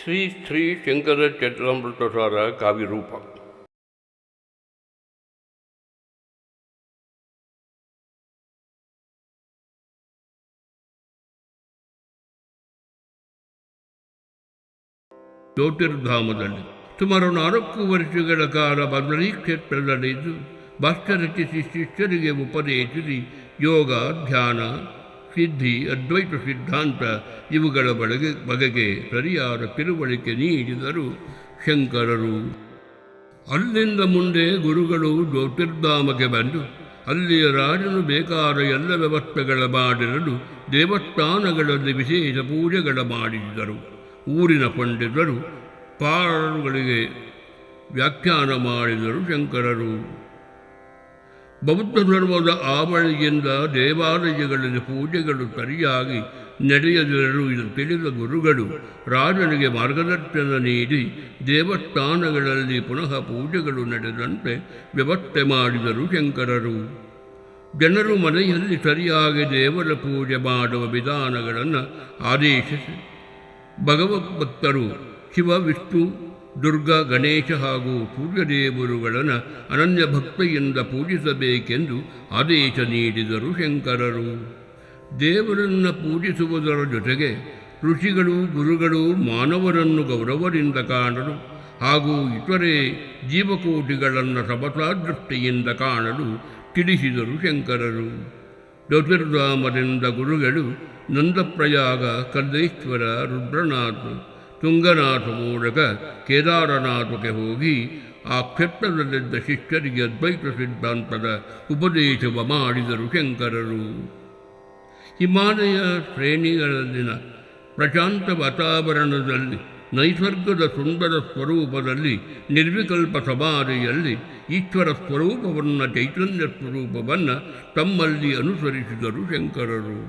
ಶ್ರೀ ಶ್ರೀ ಶಂಕರ ಚಟ್ರಾಮೃತಸಾರ ಕಾವ್ಯರೂಪ. ಜ್ಯೋತಿರ್ಧಾಮದಲ್ಲಿ ಸುಮಾರು 4 ವರ್ಷಗಳ ಕಾಲ ಬದಲಿ ಕ್ಷೇತ್ರದಲ್ಲಿದ್ದು ಭಾಷ್ಯ ರಚಿಸಿ ಶಿಷ್ಯರಿಗೆ ಉಪದೇಶಿಸಿ ಯೋಗ, ಧ್ಯಾನ, ಸಿದ್ಧಿ, ಅದ್ವೈತ ಸಿದ್ಧಾಂತ ಇವುಗಳ ಬಗೆಗೆ ಸರಿಯಾದ ತಿಳುವಳಿಕೆ ನೀಡಿದರು ಶಂಕರರು. ಅಲ್ಲಿಂದ ಮುಂದೆ ಗುರುಗಳು ಜ್ಯೋತಿರ್ಧಾಮಕ್ಕೆ ಬಂದು ಅಲ್ಲಿಯ ರಾಜನು ಬೇಕಾದ ಎಲ್ಲ ವ್ಯವಸ್ಥೆಗಳ ಮಾಡಿರಲು ದೇವಸ್ಥಾನಗಳಲ್ಲಿ ವಿಶೇಷ ಪೂಜೆಗಳ ಮಾಡಿದ್ದರು. ಊರಿನ ಪಂಡಿತರು ಪಾಠಗಳಿಗೆ ವ್ಯಾಖ್ಯಾನ ಮಾಡಿದರು ಶಂಕರರು. ಬೌದ್ಧ ಧರ್ಮದ ಆವಳಿಯಿಂದ ದೇವಾಲಯಗಳಲ್ಲಿ ಪೂಜೆಗಳು ಸರಿಯಾಗಿ ನಡೆಯದಿರಲು ಇದು ತಿಳಿದ ಗುರುಗಳು ರಾಜನಿಗೆ ಮಾರ್ಗದರ್ಶನ ನೀಡಿ ದೇವಸ್ಥಾನಗಳಲ್ಲಿ ಪುನಃ ಪೂಜೆಗಳು ನಡೆದಂತೆ ವ್ಯವಸ್ಥೆ ಮಾಡಿದರು ಶಂಕರರು. ಜನರು ಮನೆಯಲ್ಲಿ ಸರಿಯಾಗಿ ದೇವರ ಪೂಜೆ ಮಾಡುವ ವಿಧಾನಗಳನ್ನು ಆದೇಶಿಸಿ ಭಗವದ್ಭಕ್ತರು ಶಿವ, ವಿಷ್ಣು, ದುರ್ಗಾ, ಗಣೇಶ ಹಾಗೂ ಸೂರ್ಯದೇವರುಗಳನ್ನು ಅನನ್ಯ ಭಕ್ತಿಯಿಂದ ಪೂಜಿಸಬೇಕೆಂದು ಆದೇಶ ನೀಡಿದರು ಶಂಕರರು. ದೇವರನ್ನು ಪೂಜಿಸುವುದರ ಜೊತೆಗೆ ಋಷಿಗಳು, ಗುರುಗಳು ಮಾನವರನ್ನು ಗೌರವದಿಂದ ಕಾಣಲು ಹಾಗೂ ಇತರೆ ಜೀವಕೋಟಿಗಳನ್ನು ಸಮತಾದೃಷ್ಟಿಯಿಂದ ಕಾಣಲು ತಿಳಿಸಿದರು ಶಂಕರರು. ಜ್ಯೋತಿರ್ಧಾಮದಿಂದ ಗುರುಗಳು ನಂದಪ್ರಯಾಗ, ಕಲ್ಲೇಶ್ವರ, ರುದ್ರನಾಥ, ತುಂಗನಾಥ ಮೂಲಕ ಕೇದಾರನಾಥಕ್ಕೆ ಹೋಗಿ ಆ ಕ್ಷೇತ್ರದಲ್ಲಿದ್ದ ಶಿಷ್ಯರಿಗೆ ಅದ್ವೈತ ಸಿದ್ಧಾಂತದ ಉಪದೇಶವ ಮಾಡಿದರು ಶಂಕರರು. ಹಿಮಾಲಯ ಶ್ರೇಣಿಗಳಲ್ಲಿನ ಪ್ರಶಾಂತ ವಾತಾವರಣದಲ್ಲಿ ನೈಸರ್ಗದ ಸುಂದರ ಸ್ವರೂಪದಲ್ಲಿ ನಿರ್ವಿಕಲ್ಪ ಸಮಾಧಿಯಲ್ಲಿ ಈಶ್ವರ ಸ್ವರೂಪವನ್ನು, ಚೈತನ್ಯ ಸ್ವರೂಪವನ್ನು ತಮ್ಮಲ್ಲಿ ಅನುಸರಿಸಿದರು ಶಂಕರರು.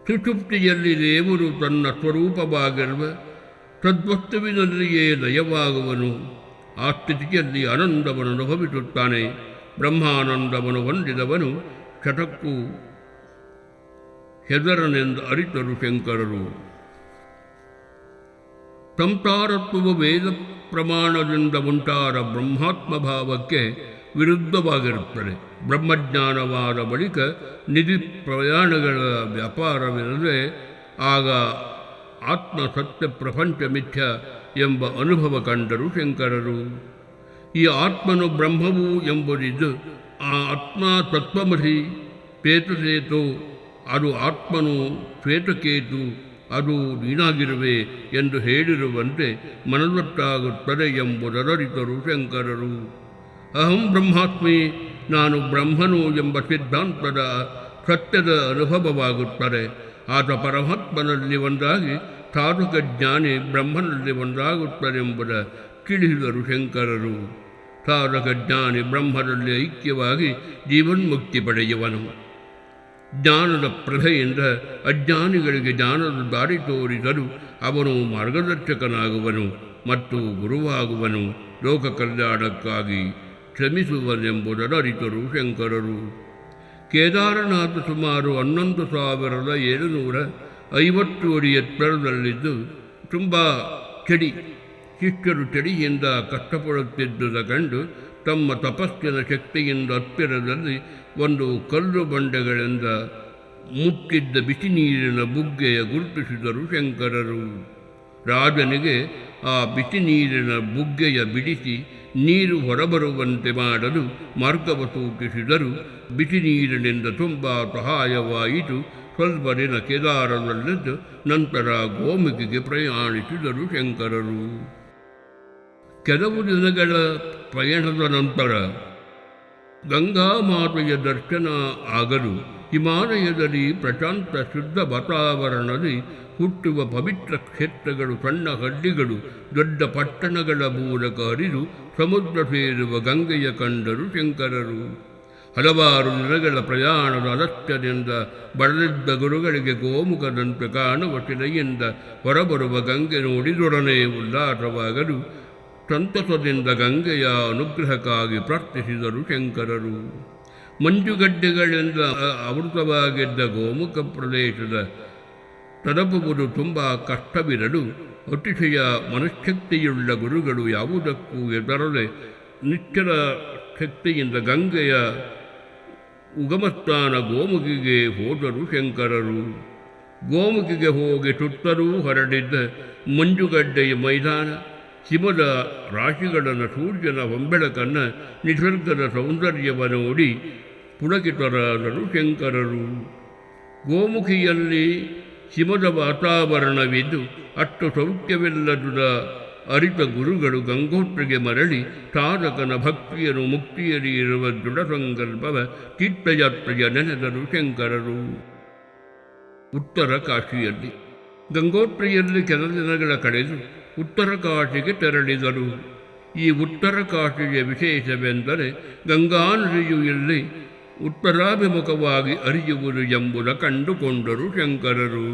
ಸುಷುಪ್ತಿಯಲ್ಲಿ ದೇವರು ತನ್ನ ಸ್ವರೂಪವಾಗಿರುವ ತದ್ವಸ್ತುವಿನಲ್ಲಿಯೇ ಲಯವಾಗುವನು. ಆ ಸ್ಥಿತಿಯಲ್ಲಿ ಆನಂದವನ್ನು ಅನುಭವಿಸುತ್ತಾನೆ. ಬ್ರಹ್ಮಾನಂದವನ್ನು ಹೊಂದಿದವನು ಶತಕ್ಕೂ ಹೆದರನೆಂದು ಅರಿತರು ಶಂಕರರು. ಸಂಸಾರತ್ವವು ವೇದ ಪ್ರಮಾಣದಿಂದ ಉಂಟಾದ ಬ್ರಹ್ಮಾತ್ಮ ಭಾವಕ್ಕೆ ವಿರುದ್ಧವಾಗಿರುತ್ತದೆ. ಬ್ರಹ್ಮಜ್ಞಾನವಾದ ಬಳಿಕ ನಿಧಿ ಪ್ರಯಾಣಗಳ ವ್ಯಾಪಾರವಿರದೆ ಆಗ ಆತ್ಮ ಸತ್ಯ, ಪ್ರಪಂಚ ಮಿಥ್ಯ ಎಂಬ ಅನುಭವ ಕಂಡರು ಶಂಕರರು. ಈ ಆತ್ಮನು ಬ್ರಹ್ಮವು ಎಂಬುದಿದ್ದು ಆ ಆತ್ಮ ತತ್ವಮಸಿ, ಶ್ವೇತಸೇತು, ಅದು ಆತ್ಮನು ಶ್ವೇತಕೇತು, ಅದು ನೀನಾಗಿರುವೆ ಎಂದು ಹೇಳಿರುವಂತೆ ಮನದಟ್ಟಾಗುತ್ತದೆ ಎಂಬುದರಿತರು ಶಂಕರರು. ಅಹಂ ಬ್ರಹ್ಮಾಸ್ಮಿ, ನಾನು ಬ್ರಹ್ಮನು ಎಂಬ ಸಿದ್ಧಾಂತದ ಸತ್ಯದ ಅನುಭವವಾಗುತ್ತದೆ. ಆತ ಪರಮಾತ್ಮನಲ್ಲಿ ಒಂದಾಗಿ ಸಾಧಕ ಜ್ಞಾನಿ ಬ್ರಹ್ಮನಲ್ಲಿ ಒಂದಾಗುತ್ತದೆಂಬುದ ತಿಳಿಸಿದರು ಶಂಕರರು. ಸಾಧಕ ಜ್ಞಾನಿ ಬ್ರಹ್ಮದಲ್ಲಿ ಐಕ್ಯವಾಗಿ ಜೀವನ್ಮುಕ್ತಿ ಪಡೆಯುವನು. ಜ್ಞಾನದ ಪ್ರಭೆಯಿಂದ ಅಜ್ಞಾನಿಗಳಿಗೆ ಜ್ಞಾನದ ದಾರಿ ತೋರಿಸಲು ಅವನು ಮಾರ್ಗದರ್ಶಕನಾಗುವನು ಮತ್ತು ಗುರುವಾಗುವನು. ಲೋಕ ಕಲ್ಯಾಣಕ್ಕಾಗಿ ಶ್ರಮಿಸುವನೆಂಬುದನ್ನು ಅರಿತರು ಶಂಕರರು. ಕೇದಾರನಾಥ ಸುಮಾರು 11,750 ಅಡಿ ಎತ್ತರದಲ್ಲಿದ್ದು ತುಂಬ ಚಳಿ. ಶಿಷ್ಯರು ಚಳಿಯಿಂದ ಕಷ್ಟಪಡುತ್ತಿದ್ದುದ ಕಂಡು ತಮ್ಮ ತಪಸ್ಸಿನ ಶಕ್ತಿಯಿಂದ ಹತ್ತಿರದಲ್ಲಿ ಒಂದು ಕಲ್ಲು ಬಂಡೆಗಳಿಂದ ಮುಟ್ಟಿದ್ದ ಬಿಸಿ ನೀರಿನ ಬುಗ್ಗೆಯ ಗುರುತಿಸಿದರು ಶಂಕರರು. ರಾಜನಿಗೆ ಆ ಬಿಸಿ ನೀರಿನ ಬುಗ್ಗೆಯ ಬಿಡಿಸಿ ನೀರು ಹೊರಬರುವಂತೆ ಮಾಡಲು ಮಾರ್ಗವ ಸೂಚಿಸಿದರು. ಬಿಸಿ ನೀರಿನಿಂದ ತುಂಬ ಸಹಾಯವಾಯಿತು. ಸ್ವಲ್ಪ ದಿನ ಕೇದಾರದಲ್ಲಿದ್ದು ನಂತರ ಗೋಮುಖಿಗೆ ಪ್ರಯಾಣಿಸಿದರು ಶಂಕರರು. ಕೆಲವು ದಿನಗಳ ಪಯಣದ ನಂತರ ಗಂಗಾಮಾತೆಯ ದರ್ಶನ ಆಗಲು ಹಿಮಾಲಯದಲ್ಲಿ ಪ್ರಶಾಂತ ಶುದ್ಧ ವಾತಾವರಣದಲ್ಲಿ ಹುಟ್ಟುವ ಪವಿತ್ರ ಕ್ಷೇತ್ರಗಳು, ಸಣ್ಣ ಹಳ್ಳಿಗಳು, ದೊಡ್ಡ ಪಟ್ಟಣಗಳ ಮೂಲಕ ಹರಿದು ಸಮುದ್ರ ಸೇರುವ ಗಂಗೆಯ ಕಂಡರು ಶಂಕರರು. ಹಲವಾರು ದಿನಗಳ ಪ್ರಯಾಣದ ಅಲಕ್ಷ್ಯದಿಂದ ಬಳಲಿದ್ದ ಗುರುಗಳಿಗೆ ಗೋಮುಖದಂತೆ ಕಾಣುವ ಶಿಲೆಯಿಂದ ಹೊರಬರುವ ಗಂಗೆ ನೋಡಿದೊಡನೆ ಉಲ್ಲಾಸವಾಗಲು ಸಂತಸದಿಂದ ಗಂಗೆಯ ಅನುಗ್ರಹಕ್ಕಾಗಿ ಪ್ರಾರ್ಥಿಸಿದರು ಶಂಕರರು. ಮಂಜುಗಡ್ಡೆಗಳಿಂದ ಆವೃತವಾಗಿದ್ದ ಗೋಮುಖ ಪ್ರದೇಶದ ತಲುಪುವುದು ತುಂಬ ಕಷ್ಟವಿರಲು ಅತಿಶಯ ಮನಃಶಕ್ತಿಯುಳ್ಳ ಗುರುಗಳು ಯಾವುದಕ್ಕೂ ಎದರದೆ ನಿಶ್ಚಲ ಶಕ್ತಿಯಿಂದ ಗಂಗೆಯ ಉಗಮಸ್ಥಾನ ಗೋಮುಖಿಗೆ ಹೋದರು ಶಂಕರರು. ಗೋಮುಖಿಗೆ ಹೋಗಿ ಸುತ್ತಲೂ ಹರಡಿದ್ದ ಮಂಜುಗಡ್ಡೆಯ ಮೈದಾನ, ಹಿಮದ ರಾಶಿಗಳನ್ನು, ಸೂರ್ಯನ ಹೊಂಬೆಳಕನ್ನು, ನಿಸರ್ಗದ ಸೌಂದರ್ಯವನ್ನು ನೋಡಿ ಪುಳಕಿತರಾದರು ಶಂಕರರು. ಗೋಮುಖಿಯಲ್ಲಿ ಹಿಮದ ವಾತಾವರಣವಿದ್ದು ಅಷ್ಟು ಸೌಖ್ಯವಿಲ್ಲದ ಅರಿತ ಗುರುಗಳು ಗಂಗೋತ್ರಿಗೆ ಮರಳಿ ಸಾಧಕನ ಭಕ್ತಿಯನ್ನು ಮುಕ್ತಿಯಲ್ಲಿ ಇರುವ ದೃಢ ಸಂಕಲ್ಪವ ತೀರ್ಥಯಾತ್ರೆಯ ನೆನೆದರು ಶಂಕರರು. ಉತ್ತರ ಕಾಶಿಯಲ್ಲಿ ಗಂಗೋತ್ರಿಯಲ್ಲಿ ಕೆಲ ದಿನಗಳ ಕಳೆದು ಉತ್ತರ ಕಾಶಿಗೆ ತೆರಳಿದರು. ಈ ಉತ್ತರ ಕಾಶಿಯ ವಿಶೇಷವೆಂದರೆ ಗಂಗಾ ನದಿಯು ಇಲ್ಲಿ ಉತ್ತರಾಭಿಮುಖವಾಗಿ ಹರಿಯುವುದು ಎಂಬುದು ಕಂಡುಕೊಂಡರು ಶಂಕರರು.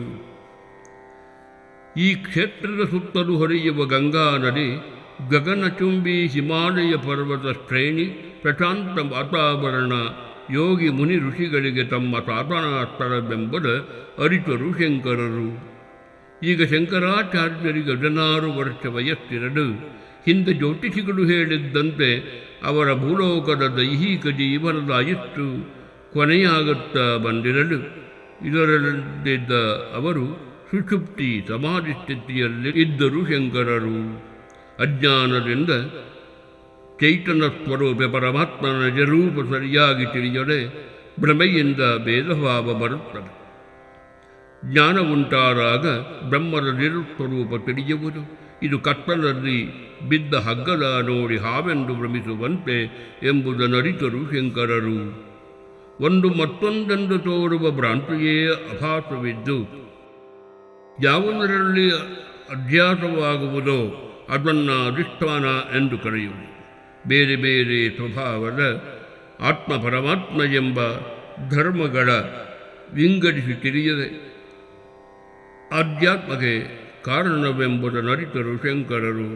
ಈ ಕ್ಷೇತ್ರದ ಸುತ್ತಲೂ ಹರಿಯುವ ಗಂಗಾ ನದಿ ಗಗನಚುಂಬಿ ಹಿಮಾಲಯ ಪರ್ವತ ಶ್ರೇಣಿ, ಪ್ರಶಾಂತ ವಾತಾವರಣ, ಯೋಗಿ ಮುನಿ ಋಷಿಗಳಿಗೆ ತಮ್ಮ ಸಾಧನಾ ಸ್ಥಳವೆಂಬುದು ಅರಿತರು ಶಂಕರರು. ಈಗ ಶಂಕರಾಚಾರ್ಯರಿಗೆ 16 ವರ್ಷ ವಯಸ್ಸಿರಲು. ಹಿಂದೆ ಜ್ಯೋತಿಷಿಗಳು ಹೇಳಿದ್ದಂತೆ ಅವರ ಭೂಲೋಕದ ದೈಹಿಕ ಜೀವನದ ಆಯುಸ್ಸು ಕೊನೆಯಾಗುತ್ತಾ ಬಂದಿರಲು ಇದರಲ್ಲಿದ್ದ ಅವರು ಸುಷುಪ್ತಿ ಸಮಾಧಿ ಸ್ಥಿತಿಯಲ್ಲಿ ಇದ್ದರು ಶಂಕರರು. ಅಜ್ಞಾನದಿಂದ ಚೈತನ್ಯ ಸ್ವರೂಪ ಪರಮಾತ್ಮನ ನಿಜರೂಪ ಸರಿಯಾಗಿ ತಿಳಿಯದೆ ಭ್ರಮೆಯಿಂದ ಭೇದಭಾವ ಬರುತ್ತದೆ. ಜ್ಞಾನ ಉಂಟಾದಾಗ ಬ್ರಹ್ಮದ ನಿರುಸ್ವರೂಪ ತಿಳಿಯುವುದು. ಇದು ಕತ್ತಲಲ್ಲಿ ಬಿದ್ದ ಹಗ್ಗದ ನೋಡಿ ಹಾವೆಂದು ಭ್ರಮಿಸುವಂತೆ ಎಂಬುದನ್ನರಿತರು ಶಂಕರರು. ಒಂದು ಮತ್ತೊಂದೆಂದು ತೋರುವ ಭ್ರಾಂತಿಯೇ ಅಭಾಸವಿದ್ದು ಯಾವುದರಲ್ಲಿ ಅಧ್ಯಾಸವಾಗುವುದೋ ಅದನ್ನು ಅಧಿಷ್ಠಾನ ಎಂದು ಕರೆಯುವುದು. ಬೇರೆ ಬೇರೆ ಸ್ವಭಾವದ ಆತ್ಮ ಪರಮಾತ್ಮ ಎಂಬ ಧರ್ಮಗಳ ವಿಂಗಡಿಸಿ ತಿಳಿಯದೆ ಆಧ್ಯಾತ್ಮಕ್ಕೆ ಕಾರಣವೆಂಬುದನ್ನರಿತರು ಶಂಕರರು.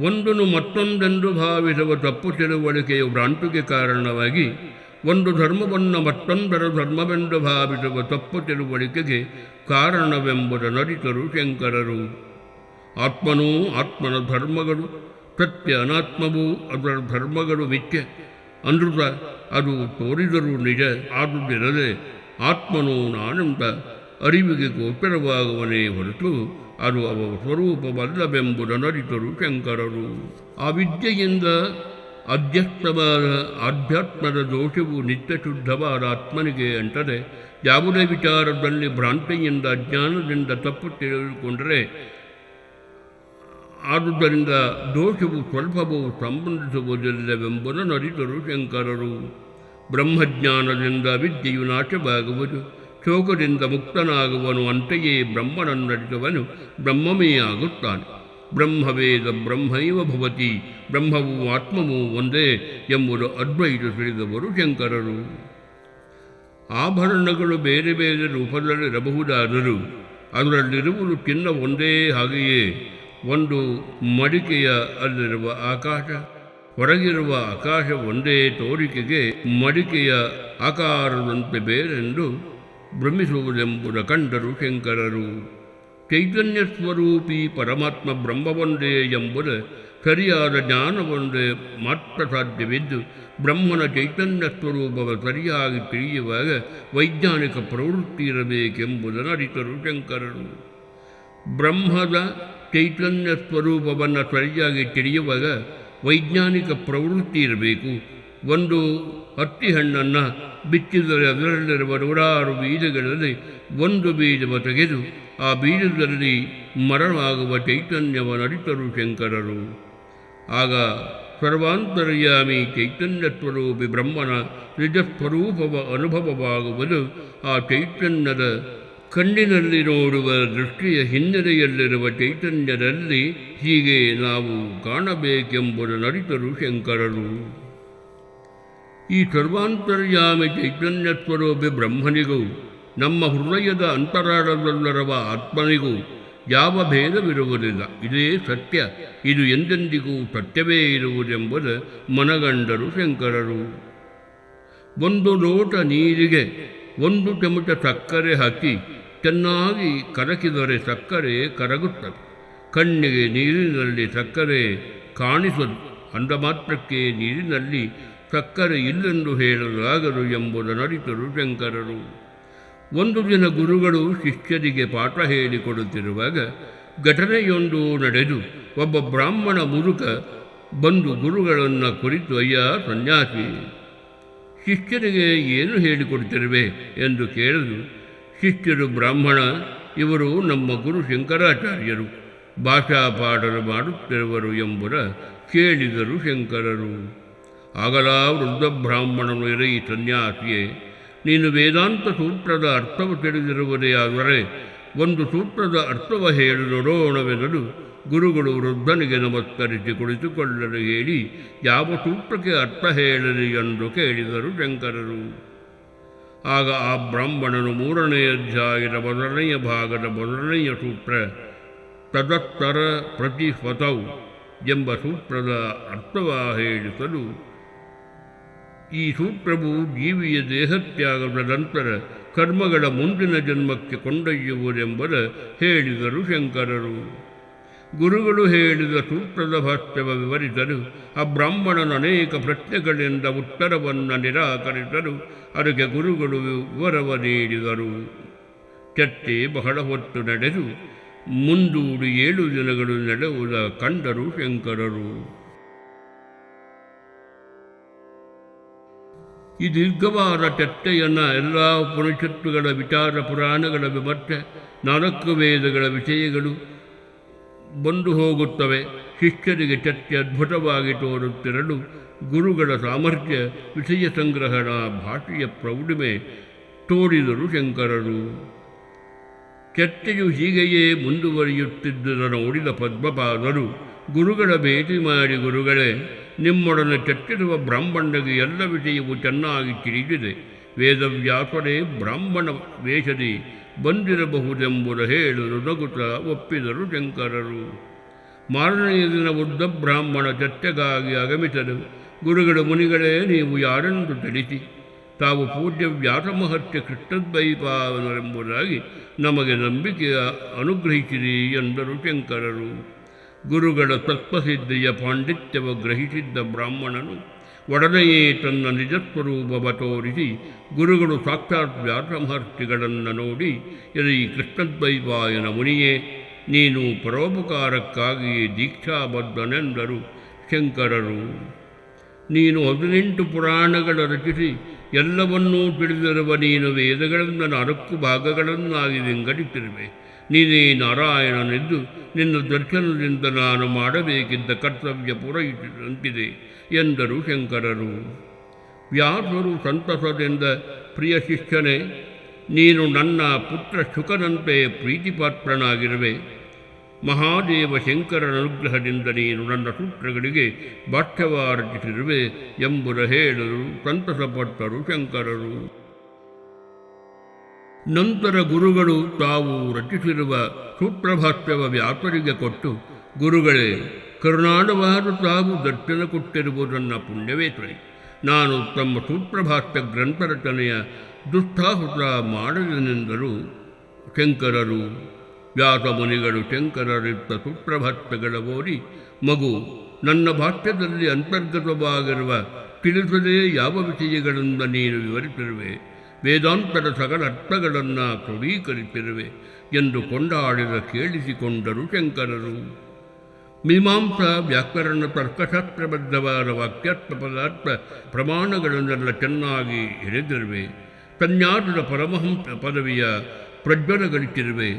ಒಂದನ್ನು ಮತ್ತೊಂದೆಂದು ಭಾವಿಸುವ ತಪ್ಪು ತಿಳುವಳಿಕೆಯ ಭ್ರಾಂತಿಗೆ ಕಾರಣವಾಗಿ ಒಂದು ಧರ್ಮವನ್ನು ಮತ್ತೊಂದರ ಧರ್ಮವೆಂದು ಭಾವಿಸುವ ತಪ್ಪು ತಿಳುವಳಿಕೆಗೆ ಕಾರಣವೆಂಬುದನ್ನರಿತರು ಶಂಕರರು. ಆತ್ಮನೂ ಆತ್ಮನ ಧರ್ಮಗಳು ಸತ್ಯ, ಅನಾತ್ಮವೂ ಅದರ ಧರ್ಮಗಳು ಮಿಥ್ಯೆ. ಅನೃತ ಅದು ತೋರಿದರೂ ನಿಜ ಆದುದಿರದೆ ಆತ್ಮನು ನಾನೆಂಬ ಅರಿವಿಗೆ ಗೋಚರವಾಗುವನೇ ಹೊರತು ಅದು ಅವರ ಸ್ವರೂಪವಲ್ಲವೆಂಬುದನ್ನರಿತರು ಶಂಕರರು. ಆ ವಿದ್ಯೆಯಿಂದ ಅಧ್ಯಸ್ಥವಾದ ಆಧ್ಯಾತ್ಮದ ದೋಷವು ನಿತ್ಯ ಶುದ್ಧವಾದ ಆತ್ಮನಿಗೆ ಅಂಟದೆ ಯಾವುದೇ ವಿಚಾರದಲ್ಲಿ ಭ್ರಾಂತಿಯಿಂದ ಅಜ್ಞಾನದಿಂದ ತಪ್ಪು ತಿಳಿದುಕೊಂಡರೆ ಆದುದರಿಂದ ದೋಷವು ಸ್ವಲ್ಪವೂ ಸಂಬಂಧಿಸುವುದಿಲ್ಲವೆಂಬುದನ್ನು ಅರಿತರು ಶಂಕರರು. ಬ್ರಹ್ಮಜ್ಞಾನದಿಂದ ವಿದ್ಯೆಯು ನಾಶವಾಗುವುದು, ಶೋಕದಿಂದ ಮುಕ್ತನಾಗುವನು. ಅಂತೆಯೇ ಬ್ರಹ್ಮನನ್ನರಿತವನು ಬ್ರಹ್ಮಮೇ ಆಗುತ್ತಾನೆ. ಬ್ರಹ್ಮವೇದ ಬ್ರಹ್ಮೈವ ಭವತಿ, ಬ್ರಹ್ಮವೂ ಆತ್ಮವೂ ಒಂದೇ ಎಂಬುದು ಅದ್ವೈತ ತಿಳಿದವರು ಶಂಕರರು. ಆಭರಣಗಳು ಬೇರೆ ಬೇರೆ ರೂಪದಲ್ಲಿರಬಹುದಾದರೂ ಅದರಲ್ಲಿರುವುದು ಚಿನ್ನ ಒಂದೇ. ಹಾಗೆಯೇ ಒಂದು ಮಡಿಕೆಯ ಅಲ್ಲಿರುವ ಆಕಾಶ, ಹೊರಗಿರುವ ಆಕಾಶ ಒಂದೇ ತೋರಿಕೆಗೆ ಮಡಿಕೆಯ ಆಕಾರದಂತೆ ಬೇರೆಂದು ಭ್ರಮಿಸುವುದೆಂಬುದು ಕಂಡರು ಶಂಕರರು. ಚೈತನ್ಯ ಸ್ವರೂಪಿ ಪರಮಾತ್ಮ ಬ್ರಹ್ಮವೊಂದೇ ಎಂಬುದು ಸರಿಯಾದ ಜ್ಞಾನವೊಂದೇ ಮಾತ್ರ ಸಾಧ್ಯವಿದ್ದು ಬ್ರಹ್ಮನ ಚೈತನ್ಯ ಸ್ವರೂಪವ ಸರಿಯಾಗಿ ತಿಳಿಯುವಾಗ ವೈಜ್ಞಾನಿಕ ಪ್ರವೃತ್ತಿ ಇರಬೇಕೆಂಬುದನ್ನು ಅರಿತರು ಶಂಕರರು. ಬ್ರಹ್ಮದ ಚೈತನ್ಯ ಸ್ವರೂಪವನ್ನು ಸರಿಯಾಗಿ ತಿಳಿಯುವಾಗ ವೈಜ್ಞಾನಿಕ ಪ್ರವೃತ್ತಿ ಇರಬೇಕು. ಒಂದು ಹತ್ತಿ ಹಣ್ಣನ್ನು ಬಿಚ್ಚಿದರೆ ಅದರಲ್ಲಿರುವ 100 ಬೀಜಗಳಲ್ಲಿ ಒಂದು ಬೀಜವ ತೆಗೆದು ಆ ಬೀಜದಲ್ಲಿ ಮರವಾಗುವ ಚೈತನ್ಯವನ್ನು ಅರಿತರು ಶಂಕರರು. ಆಗ ಸರ್ವಾಂತರ್ಯಾಮಿ ಚೈತನ್ಯ ಸ್ವರೂಪಿ ಬ್ರಹ್ಮನ ನಿಜ ಸ್ವರೂಪವ ಅನುಭವವಾಗುವುದು. ಆ ಚೈತನ್ಯದ ಕಣ್ಣಿನಲ್ಲಿ ನೋಡುವ ದೃಷ್ಟಿಯ ಹಿನ್ನೆಲೆಯಲ್ಲಿರುವ ಚೈತನ್ಯದಲ್ಲಿ ಹೀಗೆ ನಾವು ಕಾಣಬೇಕೆಂಬುದನ್ನು ಅರಿತರು ಶಂಕರರು. ಈ ಸರ್ವಾಂತರ್ಯಾಮಿ ಚೈತನ್ಯ ಸ್ವರೂಪಿ ಬ್ರಹ್ಮನಿಗೂ ನಮ್ಮ ಹೃದಯದ ಅಂತರಾಳದಲ್ಲಿರುವ ಆತ್ಮನಿಗೂ ಯಾವ ಭೇದವಿರುವುದಿಲ್ಲ. ಇದೇ ಸತ್ಯ, ಇದು ಎಂದೆಂದಿಗೂ ಸತ್ಯವೇ ಇರುವುದೆಂಬುದು ಮನಗಂಡರು ಶಂಕರರು. ಒಂದು ಲೋಟ ನೀರಿಗೆ 1 ಚಮಚ ಸಕ್ಕರೆ ಹಾಕಿ ಚೆನ್ನಾಗಿ ಕರಗಿದರೆ ಸಕ್ಕರೆ ಕರಗುತ್ತದೆ. ಕಣ್ಣಿಗೆ ನೀರಿನಲ್ಲಿ ಸಕ್ಕರೆ ಕಾಣಿಸದು, ಅಂದ ಮಾತ್ರಕ್ಕೆ ನೀರಿನಲ್ಲಿ ಸಕ್ಕರೆ ಇಲ್ಲೆಂದು ಹೇಳಲಾಗದು ಎಂಬುದನ್ನರಿತರು ಶಂಕರರು. ಒಂದು ದಿನ ಗುರುಗಳು ಶಿಷ್ಯರಿಗೆ ಪಾಠ ಹೇಳಿಕೊಡುತ್ತಿರುವಾಗ ಘಟನೆಯೊಂದು ನಡೆದು ಒಬ್ಬ ಬ್ರಾಹ್ಮಣ ಮುದುಕ ಬಂದು ಗುರುಗಳನ್ನು ಕುರಿತು, ಅಯ್ಯ ಸನ್ಯಾಸಿ, ಶಿಷ್ಯರಿಗೆ ಏನು ಹೇಳಿಕೊಡ್ತಿರುವೆ ಎಂದು ಕೇಳಲು ಶಿಷ್ಯರು, ಬ್ರಾಹ್ಮಣ, ಇವರು ನಮ್ಮ ಗುರು ಶಂಕರಾಚಾರ್ಯರು, ಭಾಷಾ ಪಾಠ ಮಾಡುತ್ತಿರುವರು ಎಂಬುದ ಕೇಳಿದರು ಶಂಕರರು. ಆಗಲ ವೃದ್ಧ ಬ್ರಾಹ್ಮಣನು, ಎರೈ ಸನ್ಯಾಸಿಯೇ, ನೀನು ವೇದಾಂತ ಸೂತ್ರದ ಅರ್ಥವು ತಿಳಿದಿರುವುದೇ ಆದರೆ ಒಂದು ಸೂತ್ರದ ಅರ್ಥವ ಹೇಳು ನೋಡೋಣವೆನ್ನಲು ಗುರುಗಳು ವೃದ್ಧನಿಗೆ ನಮಸ್ಕರಿಸಿ ಕುಳಿತುಕೊಳ್ಳಲು ಹೇಳಿ ಯಾವ ಸೂತ್ರಕ್ಕೆ ಅರ್ಥ ಹೇಳಲಿ ಎಂದು ಕೇಳಿದರು ಶಂಕರರು. ಆಗ ಆ ಬ್ರಾಹ್ಮಣನು 3ನೇ ಅಧ್ಯಾಯದ 1ನೆಯ ಭಾಗದ 1ನೆಯ ಸೂತ್ರ ತದತ್ತರ ಪ್ರತಿಫತೌ ಎಂಬ ಸೂತ್ರದ ಅರ್ಥವ ಹೇಳಿಸಲು, ಈ ಸೂತ್ರವು ಜೀವಿಯ ದೇಹತ್ಯಾಗದ ನಂತರ ಕರ್ಮಗಳ ಮುಂದಿನ ಜನ್ಮಕ್ಕೆ ಕೊಂಡೊಯ್ಯುವುದೆಂಬುದ ಹೇಳಿದರು ಶಂಕರರು. ಗುರುಗಳು ಹೇಳಿದ ಸೂತ್ರದ ಭಾಷ್ಯವ ವಿವರಿಸಲು ಆ ಬ್ರಾಹ್ಮಣನ ಅನೇಕ ಪ್ರಶ್ನೆಗಳಿಂದ ಉತ್ತರವನ್ನು ನಿರಾಕರಿಸಲು ಅದಕ್ಕೆ ಗುರುಗಳು ವಿವರವ ನೀಡಿದರು. ಚರ್ಚೆ ಬಹಳ ಹೊತ್ತು ನಡೆದು ಮುಂದೂಡಿ 7 ದಿನಗಳು ನಡೆಯುವುದ ಕಂಡರು ಶಂಕರರು. ಈ ದೀರ್ಘವಾದ ಚರ್ಚೆಯನ್ನು ಎಲ್ಲ ಉಪನಿಷತ್ತುಗಳ ವಿಚಾರ, ಪುರಾಣಗಳ ವಿಮರ್ಶೆ, 4 ವೇದಗಳ ವಿಷಯಗಳು ಬಂದು ಹೋಗುತ್ತವೆ. ಶಿಷ್ಯರಿಗೆ ಚರ್ಚೆ ಅದ್ಭುತವಾಗಿ ತೋರುತ್ತಿರಲು ಗುರುಗಳ ಸಾಮರ್ಥ್ಯ, ವಿಷಯ ಸಂಗ್ರಹಣ, ಭಾಷೆಯ ಪ್ರೌಢಿಮೆ ತೋರಿದರು ಶಂಕರರು. ಚರ್ಚೆಯು ಹೀಗೆಯೇ ಮುಂದುವರಿಯುತ್ತಿದ್ದುದನ್ನು ನೋಡಿದ ಪದ್ಮಪಾದರು ಗುರುಗಳ ಭೇಟಿ ಮಾಡಿ, ಗುರುಗಳೇ, ನಿಮ್ಮೊಡನೆ ಚರ್ಚಿಸುವ ಬ್ರಾಹ್ಮಣನಿಗೆ ಎಲ್ಲ ವಿಷಯವೂ ಚೆನ್ನಾಗಿ ತಿಳಿದಿದೆ. ವೇದವ್ಯಾಸರೇ ಬ್ರಾಹ್ಮಣ ವೇಷದಿ ಬಂದಿರಬಹುದೆಂಬುದು ಹೇಳಲು ನಗುತ್ತಾ ಒಪ್ಪಿದರು ಶಂಕರರು. ಮಾರನೆಯ ದಿನ ಉದ್ದ ಬ್ರಾಹ್ಮಣ ಚರ್ಚೆಗಾಗಿ ಆಗಮಿಸಲು ಗುರುಗಳು, ಮುನಿಗಳೇ, ನೀವು ಯಾರೆಂದು ತಿಳಿಸಿ ತಾವು ಪೂಜ್ಯ ವ್ಯಾಸ ಮಹರ್ಷಿ ಕೃಷ್ಣದ್ವೈಪಾವನರೆಂಬುದಾಗಿ ನಮಗೆ ನಂಬಿಕೆಯ ಅನುಗ್ರಹಿಸಿರಿ ಎಂದರು ಶಂಕರರು. ಗುರುಗಳ ತತ್ವಸಿದ್ಧಿಯ ಪಾಂಡಿತ್ಯವ ಗ್ರಹಿಸಿದ್ದ ಬ್ರಾಹ್ಮಣನು ಒಡನೆಯೇ ತನ್ನ ನಿಜಸ್ವರೂಪವ ತೋರಿಸಿ ಗುರುಗಳು ಸಾಕ್ಷಾತ್ ವ್ಯಾಸ ಮಹರ್ಷಿಗಳನ್ನು ನೋಡಿ, ಎಲ್ಲಿ ಕೃಷ್ಣದ್ವೈಪಾಯನ ಮುನಿಯೇ, ನೀನು ಪರೋಪಕಾರಕ್ಕಾಗಿ ದೀಕ್ಷಾಬದ್ಧನೆಂದರು ಶಂಕರರು. ನೀನು 18 ಪುರಾಣಗಳ ರಚಿಸಿ ಎಲ್ಲವನ್ನೂ ತಿಳಿದಿರುವ ನೀನು ವೇದಗಳನ್ನು 4 ಭಾಗಗಳನ್ನಾಗಿ ವಿಂಗಡಿಸಿರುವೆ. ನೀನೇ ನಾರಾಯಣನೆಂದು ನಿನ್ನ ದರ್ಶನದಿಂದ ನಾನು ಮಾಡಬೇಕಿದ್ದ ಕರ್ತವ್ಯ ಪೂರೈಸಿದಂತಿದೆ ಎಂದರು ಶಂಕರರು. ವ್ಯಾಸರು ಸಂತಸದಿಂದ, ಪ್ರಿಯ ಶಿಷ್ಯನೇ, ನೀನು ನನ್ನ ಪುತ್ರ ಶುಕನಂತೆ ಪ್ರೀತಿಪಾತ್ರನಾಗಿರುವೆ. ಮಹಾದೇವ ಶಂಕರನ ಅನುಗ್ರಹದಿಂದ ನೀನು ನನ್ನ ಸೂತ್ರಗಳಿಗೆ ಭಾಷ್ಯವ ರಚಿಸಿರುವೆ ಎಂಬುದು ಹೇಳಲು ಸಂತಸಪಟ್ಟರು ಶಂಕರರು. ನಂತರ ಗುರುಗಳು ತಾವು ರಚಿಸಿರುವ ಸೂತ್ರಭಾಷ್ಯವ ವ್ಯಾಸರಿಗೆ ಕೊಟ್ಟು, ಗುರುಗಳೇ, ಕರುಣಾಳವಾದ ತಾವು ದರ್ಶನ ಕೊಟ್ಟಿರುವುದನ್ನು ಪುಣ್ಯವೇ ಸರಿ. ನಾನು ತಮ್ಮ ಸೂತ್ರಭಾಷ್ಯ ಗ್ರಂಥ ರಚನೆಯ ದುಸ್ಸಾಹಸ ಮಾಡಲೆನೆಂದರು ಶಂಕರರು. ವ್ಯಾಸ ಮುನಿಗಳು ಶಂಕರರಿದ್ದ ಸೂತ್ರಭಾಷ್ಯಗಳ ಓದಿ, ಮಗು, ನನ್ನ ಭಾಷ್ಯದಲ್ಲಿ ಅಂತರ್ಗತವಾಗಿರುವ ತಿಳಿಸದೇ ಯಾವ ವಿಷಯಗಳಿಂದ ನೀನು ವಿವರಿಸಿರುವೆ, ವೇದಾಂತದ ಸಕಲ ಅರ್ಥಗಳನ್ನು ಕ್ರೋಢೀಕರಿಸಿರುವೆ ಎಂದು ಕೊಂಡಾಡಿದ ಕೇಳಿಸಿಕೊಂಡರು ಶಂಕರರು. ಮೀಮಾಂಸಾ, ವ್ಯಾಕರಣ, ತರ್ಕಶಾಸ್ತ್ರಬದ್ಧವಾದ ವಾಕ್ಯಾರ್ಥ ಪದಾರ್ಥ ಪ್ರಮಾಣಗಳನ್ನೆಲ್ಲ ಚೆನ್ನಾಗಿ ಹಿಡಿದಿರುವೆ. ಸನ್ಯಾಸದ ಪರಮಹಂಸ ಪದವಿಯ ಪ್ರಜ್ವಲಗಳಿಸಿರುವೆ.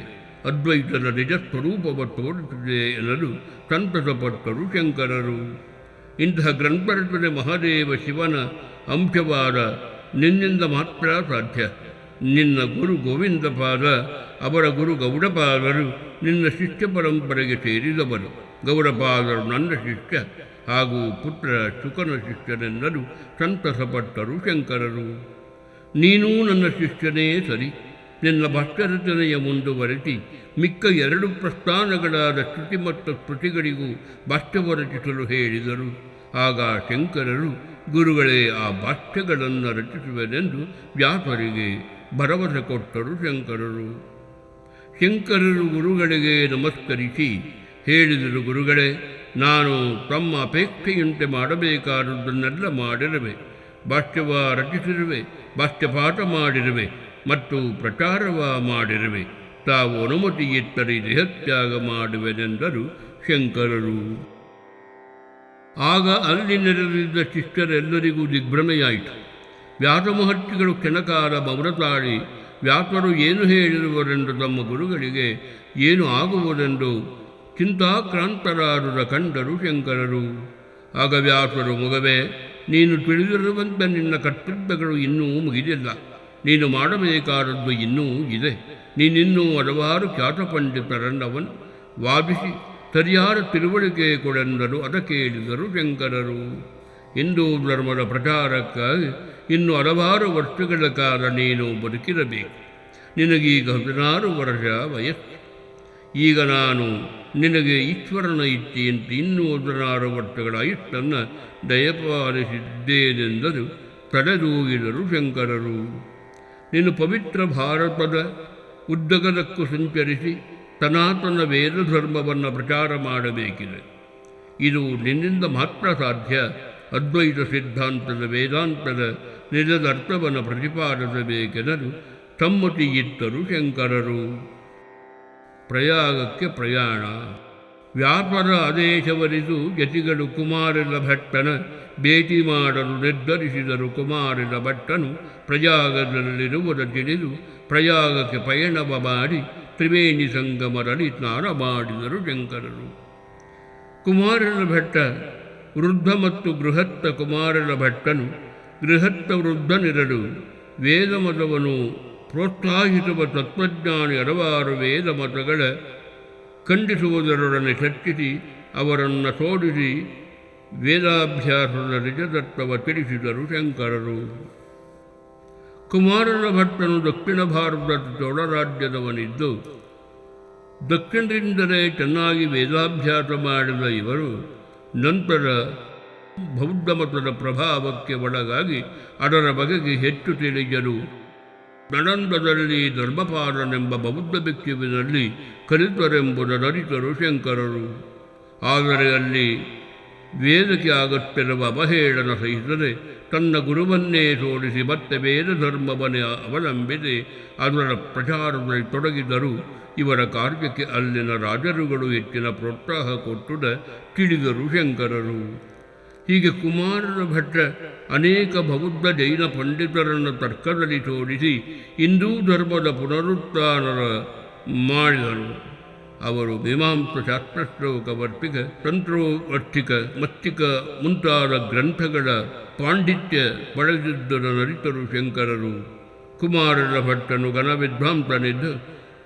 ಅದ್ವೈತದ ನಿಜ ಸ್ವರೂಪವ ತೋರಿಸಿದೆ ಎನ್ನಲು ಸಂತಸಪಟ್ಟರು ಶಂಕರರು. ಇಂತಹ ಗ್ರಂಥರಚನೆ ಮಹಾದೇವ ಶಿವನ ಅಂಶವಾದ ನಿನ್ನಿಂದ ಮಾತ್ರ ಸಾಧ್ಯ. ನಿನ್ನ ಗುರು ಗೋವಿಂದಪಾದ, ಅವರ ಗುರು ಗೌಡಪಾದರು ನಿನ್ನ ಶಿಷ್ಯ ಪರಂಪರೆಗೆ ಸೇರಿದವರು. ಗೌಡಪಾದರು ನನ್ನ ಶಿಷ್ಯ ಹಾಗೂ ಪುತ್ರ ಶುಕನ ಶಿಷ್ಯನೆಂದಲು ಸಂತಸಪಟ್ಟರು ಶಂಕರರು. ನೀನೂ ನನ್ನ ಶಿಷ್ಯನೇ ಸರಿ. ನಿನ್ನ ಭಾಷ್ಯರಚನೆಯ ಮುಂದುವರೆಸಿ ಮಿಕ್ಕ 2 ಪ್ರಸ್ಥಾನಗಳಾದ ಶ್ರುತಿ ಮತ್ತು ಸ್ಮೃತಿಗಳಿಗೂ ಭಾಷ್ಯವ ರಚಿಸಲು ಹೇಳಿದರು. ಆಗ ಶಂಕರರು, ಗುರುಗಳೇ, ಆ ಭಾಷ್ಯಗಳನ್ನು ರಚಿಸುವೆನೆಂದು ವ್ಯಾಸರಿಗೆ ಭರವಸೆ ಕೊಟ್ಟರು ಶಂಕರರು. ಶಂಕರರು ಗುರುಗಳಿಗೆ ನಮಸ್ಕರಿಸಿ ಹೇಳಿದರು, ಗುರುಗಳೇ, ನಾನು ತಮ್ಮ ಅಪೇಕ್ಷೆಯಂತೆ ಮಾಡಬೇಕಾದುದನ್ನೆಲ್ಲ ಮಾಡಿರುವೆ. ಭಾಷ್ಯವ ರಚಿಸಿರುವೆ, ಭಾಷ್ಯಪಾಠ ಮಾಡಿರುವೆ ಮತ್ತು ಪ್ರಚಾರವ ಮಾಡಿರುವೆ. ತಾವು ಅನುಮತಿಯಿತ್ತರೆ ದೇಹತ್ಯಾಗ ಮಾಡುವೆನೆಂದರು ಶಂಕರರು. ಆಗ ಅಲ್ಲಿ ನೆರೆದಿದ್ದ ಶಿಷ್ಯರೆಲ್ಲರಿಗೂ ದಿಗ್ಭ್ರಮೆಯಾಯಿತು. ವ್ಯಾಸಮಹರ್ಷಿಗಳು ಕ್ಷಣಕಾಲ ಮೌನ ತಾಳಿ ವ್ಯಾಸರು ಏನು ಹೇಳಿರುವರೆಂದು ತಮ್ಮ ಗುರುಗಳಿಗೆ ಏನು ಆಗುವುದೆಂದು ಚಿಂತಾಕ್ರಾಂತರಾದ ಕಂಡರು ಶಂಕರರು. ಆಗ ವ್ಯಾಸರು, ಮಗವೇ, ನೀನು ತಿಳಿದಿರುವಂತೆ ನಿನ್ನ ಕರ್ತವ್ಯಗಳು ಇನ್ನೂ ಮುಗಿದಿಲ್ಲ. ನೀನು ಮಾಡಬೇಕಾದದ್ದು ಇನ್ನೂ ಇದೆ. ನೀನಿನ್ನೂ ಹಲವಾರು ಖ್ಯಾತ ಪಂಡಿತರನ್ನವನು ವಾದಿಸಿ ಸರಿಯಾದ ತಿಳುವಳಿಕೆ ಕೊಡೆಂದರು. ಅದಕ್ಕೆ ಹೇಳಿದರು ಶಂಕರರು, ಹಿಂದೂ ಧರ್ಮದ ಪ್ರಚಾರಕ್ಕಾಗಿ ಇನ್ನು ಹಲವಾರು ವರ್ಷಗಳ ಕಾಲ ನೀನು ಬದುಕಿರಬೇಕು. ನಿನಗೀಗ 16 ವರ್ಷ ವಯಸ್ಸು. ಈಗ ನಾನು ನಿನಗೆ ಈಶ್ವರನ ಇಚ್ಛೆಯಂತೆ ಇನ್ನೂ 16 ವರ್ಷಗಳ ಆಯುಷ್ಯನ್ನು ದಯಪಾಲಿಸಿದ್ದೇನೆಂದರು. ತಲೆದೂಗಿದರು ಶಂಕರರು. ನೀನು ಪವಿತ್ರ ಭಾರತದ ಉದ್ದಗಲಕ್ಕೂ ಸಂಚರಿಸಿ ಸನಾತನ ವೇದ ಧರ್ಮವನ್ನು ಪ್ರಚಾರ ಮಾಡಬೇಕಿದೆ. ಇದು ನಿನ್ನಿಂದ ಮಾತ್ರ ಸಾಧ್ಯ. ಅದ್ವೈತ ಸಿದ್ಧಾಂತದ ವೇದಾಂತದ ನಿಜದ ಅರ್ಥವನ್ನು ಪ್ರತಿಪಾದಿಸಬೇಕೆಂದರು ಸಮ್ಮತಿಯಿತ್ತರು ಶಂಕರರು. ಪ್ರಯಾಗಕ್ಕೆ ಪ್ರಯಾಣ. ವ್ಯಾಸರ ಆದೇಶವರಿದು ಯತಿಗಳು ಕುಮಾರನ ಭಟ್ಟನ ಭೇಟಿ ಮಾಡಲು ನಿರ್ಧರಿಸಿದರು. ಕುಮಾರನ ಭಟ್ಟನು ಪ್ರಯಾಗದಲ್ಲಿರುವುದ ತಿಳಿದು ಪ್ರಯಾಗಕ್ಕೆ ಪಯಣವ ಮಾಡಿ ತ್ರಿವೇಣಿ ಸಂಗಮರಲ್ಲಿ ಸ್ನಾನ ಮಾಡಿದರು ಶಂಕರರು. ಕುಮಾರನ ಭಟ್ಟ ವೃದ್ಧ ಮತ್ತು ಗೃಹಸ್ಥ. ಕುಮಾರನ ಭಟ್ಟನು ಗೃಹಸ್ಥ ವೃದ್ಧನಿರಲು ವೇದ ಮತವನ್ನು ಪ್ರೋತ್ಸಾಹಿಸುವ ತತ್ವಜ್ಞಾನಿ ಹಲವಾರು ವೇದ ಮತಗಳ ಖಂಡಿಸುವುದರೊಡನೆ ಚರ್ಚಿಸಿ ಅವರನ್ನು ಸೋಲಿಸಿ ವೇದಾಭ್ಯಾಸದ ನಿಜತತ್ವವ ತಿಳಿಸಿದರು ಶಂಕರರು. ಕುಮಾರನ ಭಟ್ಟನು ದಕ್ಷಿಣ ಭಾರತದ ಚೋಳರಾಜ್ಯದವನಿದ್ದು ದಕ್ಷಿಣದಿಂದಲೇ ಚೆನ್ನಾಗಿ ವೇದಾಭ್ಯಾಸ ಮಾಡಿದ ಇವರು ನಂತರ ಬೌದ್ಧ ಮತದ ಪ್ರಭಾವಕ್ಕೆ ಒಳಗಾಗಿ ಅದರ ಬಗೆಗೆ ಹೆಚ್ಚು ತಿಳಿಯಲು ನಳಂದದಲ್ಲಿ ಧರ್ಮಪಾಲನೆಂಬ ಬೌದ್ಧ ಭಿಕ್ಷುವಿನಲ್ಲಿ ಕಲಿತರೆಂಬುದರಿತರು ಶಂಕರರು. ಆದರೆ ಅಲ್ಲಿ ವೇದಕ್ಕೆ ಆಗುತ್ತಿರುವ ಅವಹೇಳನ ಸಹಿಸದೆ ತನ್ನ ಗುರುವನ್ನೇ ಸೋಲಿಸಿ ಮತ್ತೆ ವೇದ ಧರ್ಮವನ್ನೇ ಅವಲಂಬಿಸಿ ಅದರ ಪ್ರಚಾರದಲ್ಲಿ ತೊಡಗಿದರು. ಇವರ ಕಾರ್ಯಕ್ಕೆ ಅಲ್ಲಿನ ರಾಜರುಗಳು ಹೆಚ್ಚಿನ ಪ್ರೋತ್ಸಾಹ ಕೊಟ್ಟುದ ತಿಳಿದರು ಶಂಕರರು. ಹೀಗೆ ಕುಮಾರನ ಭಟ್ಟ ಅನೇಕ ಬೌದ್ಧ ಜೈನ ಪಂಡಿತರನ್ನು ತರ್ಕದಲ್ಲಿ ಸೋಲಿಸಿ ಹಿಂದೂ ಧರ್ಮದ ಪುನರುತ್ಥಾನ ಮಾಡಿದರು. ಅವರು ಮೀಮಾಂಸ, ಶಾಸ್ತ್ರಶ್ಲೋಕ, ವರ್ತಿಕ, ತಂತ್ರೋವರ್ತಿಕ, ಮಸ್ತಿಕ ಮುಂತಾದ ಗ್ರಂಥಗಳ ಪಾಂಡಿತ್ಯ ಪಡೆದಿದ್ದರರಿತರು ಶಂಕರರು. ಕುಮಾರನ ಭಟ್ಟನು ಘನ ವಿದ್ವಾಂಸನಿದ್ದು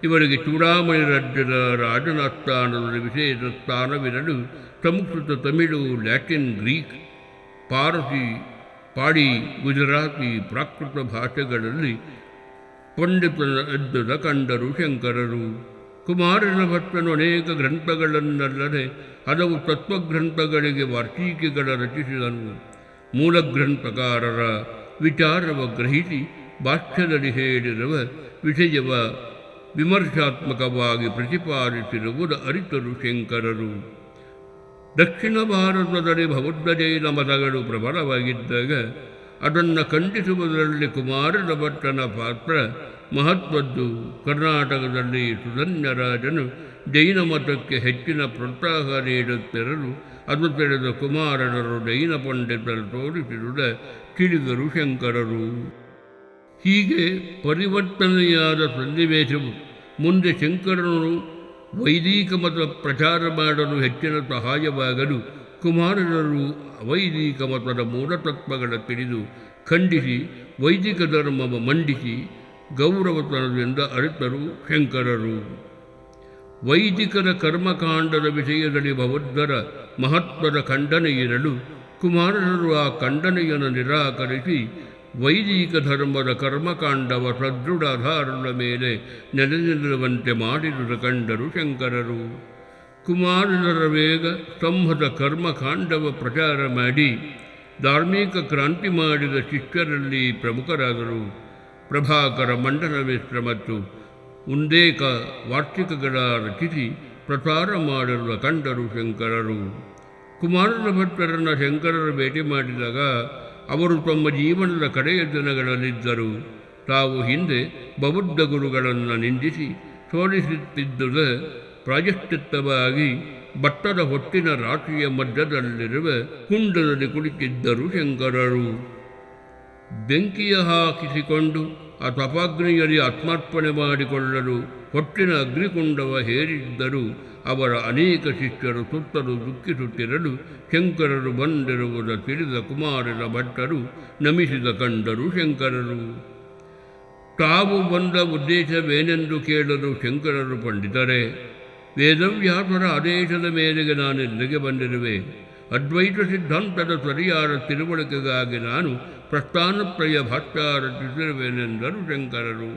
ಇವರಿಗೆ ಚೂಡಾಮಣಿ ರಾಜ್ಯದ ರಾಜನ ಸ್ಥಾನದಲ್ಲಿ ವಿಶೇಷ ಸ್ಥಾನವಿರಲು ಸಂಸ್ಕೃತ, ತಮಿಳು, ಲ್ಯಾಟಿನ್, ಗ್ರೀಕ್, ಪಾರಸಿ, ಪಾಡಿ, ಗುಜರಾತಿ, ಪ್ರಾಕೃತ ಭಾಷೆಗಳಲ್ಲಿ ಪಂಡಿತನ ಕಂಡರು ಶಂಕರರು. ಕುಮಾರನ ಭಟ್ಟನು ಅನೇಕ ಗ್ರಂಥಗಳನ್ನಲ್ಲದೆ ಹಲವು ತತ್ವಗ್ರಂಥಗಳಿಗೆ ವಾರ್ಷಿಕೆಗಳ ರಚಿಸಿದನು. ಮೂಲ ಗ್ರಂಥಕಾರರ ವಿಚಾರವ ಗ್ರಹಿಸಿ ಭಾಷ್ಯದಲ್ಲಿ ಹೇಳಿರುವ ವಿಷಯವ ವಿಮರ್ಶಾತ್ಮಕವಾಗಿ ಪ್ರತಿಪಾದಿಸಿರುವುದು ಅರಿತರು ಶಂಕರರು. ದಕ್ಷಿಣ ಭಾರತದಲ್ಲಿ ಬೌದ್ಧ ಜೈನ ಮತಗಳು ಪ್ರಬಲವಾಗಿದ್ದಾಗ ಅದನ್ನು ಖಂಡಿಸುವುದರಲ್ಲಿ ಕುಮಾರನ ಭಟ್ಟನ ಪಾತ್ರ ಮಹತ್ವದ್ದು. ಕರ್ನಾಟಕದಲ್ಲಿ ಸುಧನ್ಯರಾಜನು ಜೈನ ಮತಕ್ಕೆ ಹೆಚ್ಚಿನ ಪ್ರೋತ್ಸಾಹ ನೀಡುತ್ತಿರಲು ಅದು ತಿಳಿದ ಕುಮಾರನರು ಜೈನ ಪಂಡಿತರು ತೋರಿಸಿರುವುದ ತಿಳಿದರು ಶಂಕರರು. ಹೀಗೆ ಪರಿವರ್ತನೆಯಾದ ಸನ್ನಿವೇಶವು ಮುಂದೆ ಶಂಕರನು ವೈದಿಕ ಮತ ಪ್ರಚಾರ ಮಾಡಲು ಹೆಚ್ಚಿನ ಸಹಾಯವಾಗಲು ಕುಮಾರನರು ಅವೈದಿಕ ಮತದ ಮೂಲತತ್ವಗಳ ತಿಳಿದು ಖಂಡಿಸಿ ವೈದಿಕ ಧರ್ಮವ ಮಂಡಿಸಿ ಗೌರವತನದಿಂದ ಅರಿತರು ಶಂಕರರು. ವೈದಿಕರ ಕರ್ಮಕಾಂಡದ ವಿಷಯದಲ್ಲಿ ಬೌದ್ಧರ ಮಹತ್ವದ ಖಂಡನೆ ಇರಲು ಕುಮಾರನರು ಆ ಖಂಡನೆಯನ್ನು ನಿರಾಕರಿಸಿ ವೈದಿಕ ಧರ್ಮದ ಕರ್ಮಕಾಂಡವ ಸದೃಢ ಆಧಾರದ ಮೇಲೆ ನೆಲೆ ನಿಲ್ಲುವಂತೆ ಮಾಡಿರುವುದು ಕಂಡರು ಶಂಕರರು. ಕುಮಾರನರ ವೇಗ ಸ್ತಂಭದ ಕರ್ಮಕಾಂಡವ ಪ್ರಚಾರ ಮಾಡಿ ಧಾರ್ಮಿಕ ಕ್ರಾಂತಿ ಮಾಡಿದ ಶಿಷ್ಯರಲ್ಲಿ ಪ್ರಮುಖರಾದರು. ಪ್ರಭಾಕರ, ಮಂಡನ ಮಿಶ್ರ ಮತ್ತು ಉಂದೇಕ ವಾರ್ಷಿಕಗಳ ರಚಿಸಿ ಪ್ರಸಾರ ಮಾಡಿರುವ ಕಂಡರು ಶಂಕರರು. ಕುಮಾರನ ಭಟ್ಟರನ್ನು ಶಂಕರರು ಭೇಟಿ ಮಾಡಿದಾಗ ಅವರು ತಮ್ಮ ಜೀವನದ ಕಡೆಯ ದಿನಗಳಲ್ಲಿದ್ದರು. ತಾವು ಹಿಂದೆ ಬೌದ್ಧ ಗುರುಗಳನ್ನು ನಿಂದಿಸಿ ಸೋಲಿಸುತ್ತಿದ್ದುದ ಪ್ರಾಯಶ್ಚಿತ್ತವಾಗಿ ಭಟ್ಟದ ಹೊಟ್ಟಿನ ರಾಶಿಯ ಮಧ್ಯದಲ್ಲಿರುವ ಕುಂಡದಲ್ಲಿ ಕುಳಿತಿದ್ದರು ಶಂಕರರು. ಬೆಂಕಿಯ ಹಾಕಿಸಿಕೊಂಡು ಆ ತಪಾಗ್ನಿಯಲ್ಲಿ ಆತ್ಮಾರ್ಪಣೆ ಮಾಡಿಕೊಳ್ಳಲು ಹೊಟ್ಟಿನ ಅಗ್ನಿಕುಂಡವ ಹೇರಿದ್ದರು. ಅವರ ಅನೇಕ ಶಿಷ್ಯರು ಸುತ್ತಲೂ ದುಃಖಿಸುತ್ತಿರಲು ಶಂಕರರು ಬಂದಿರುವುದ ತಿಳಿದ ಕುಮಾರನ ಭಟ್ಟರು ನಮಿಸಿದ ಕಂಡರು ಶಂಕರರು. ತಾವು ಬಂದ ಉದ್ದೇಶವೇನೆಂದು ಕೇಳಲು ಶಂಕರರು ಪಂಡಿತರೆ, ವೇದವ್ಯಾಸರ ಆದೇಶದ ಮೇರೆಗೆ ನಾನು ಇಲ್ಲಿಗೆ ಬಂದಿರುವೆ. ಅದ್ವೈತ ಸಿದ್ಧಾಂತದ ಸರಿಯಾದ ತಿಳುವಳಿಕೆಗಾಗಿ ನಾನು ಪ್ರಸ್ಥಾನತ್ರಯ ಭಾಷ್ಯ ರಚಿಸಿರುವೆನೆಂದರು ಶಂಕರರು.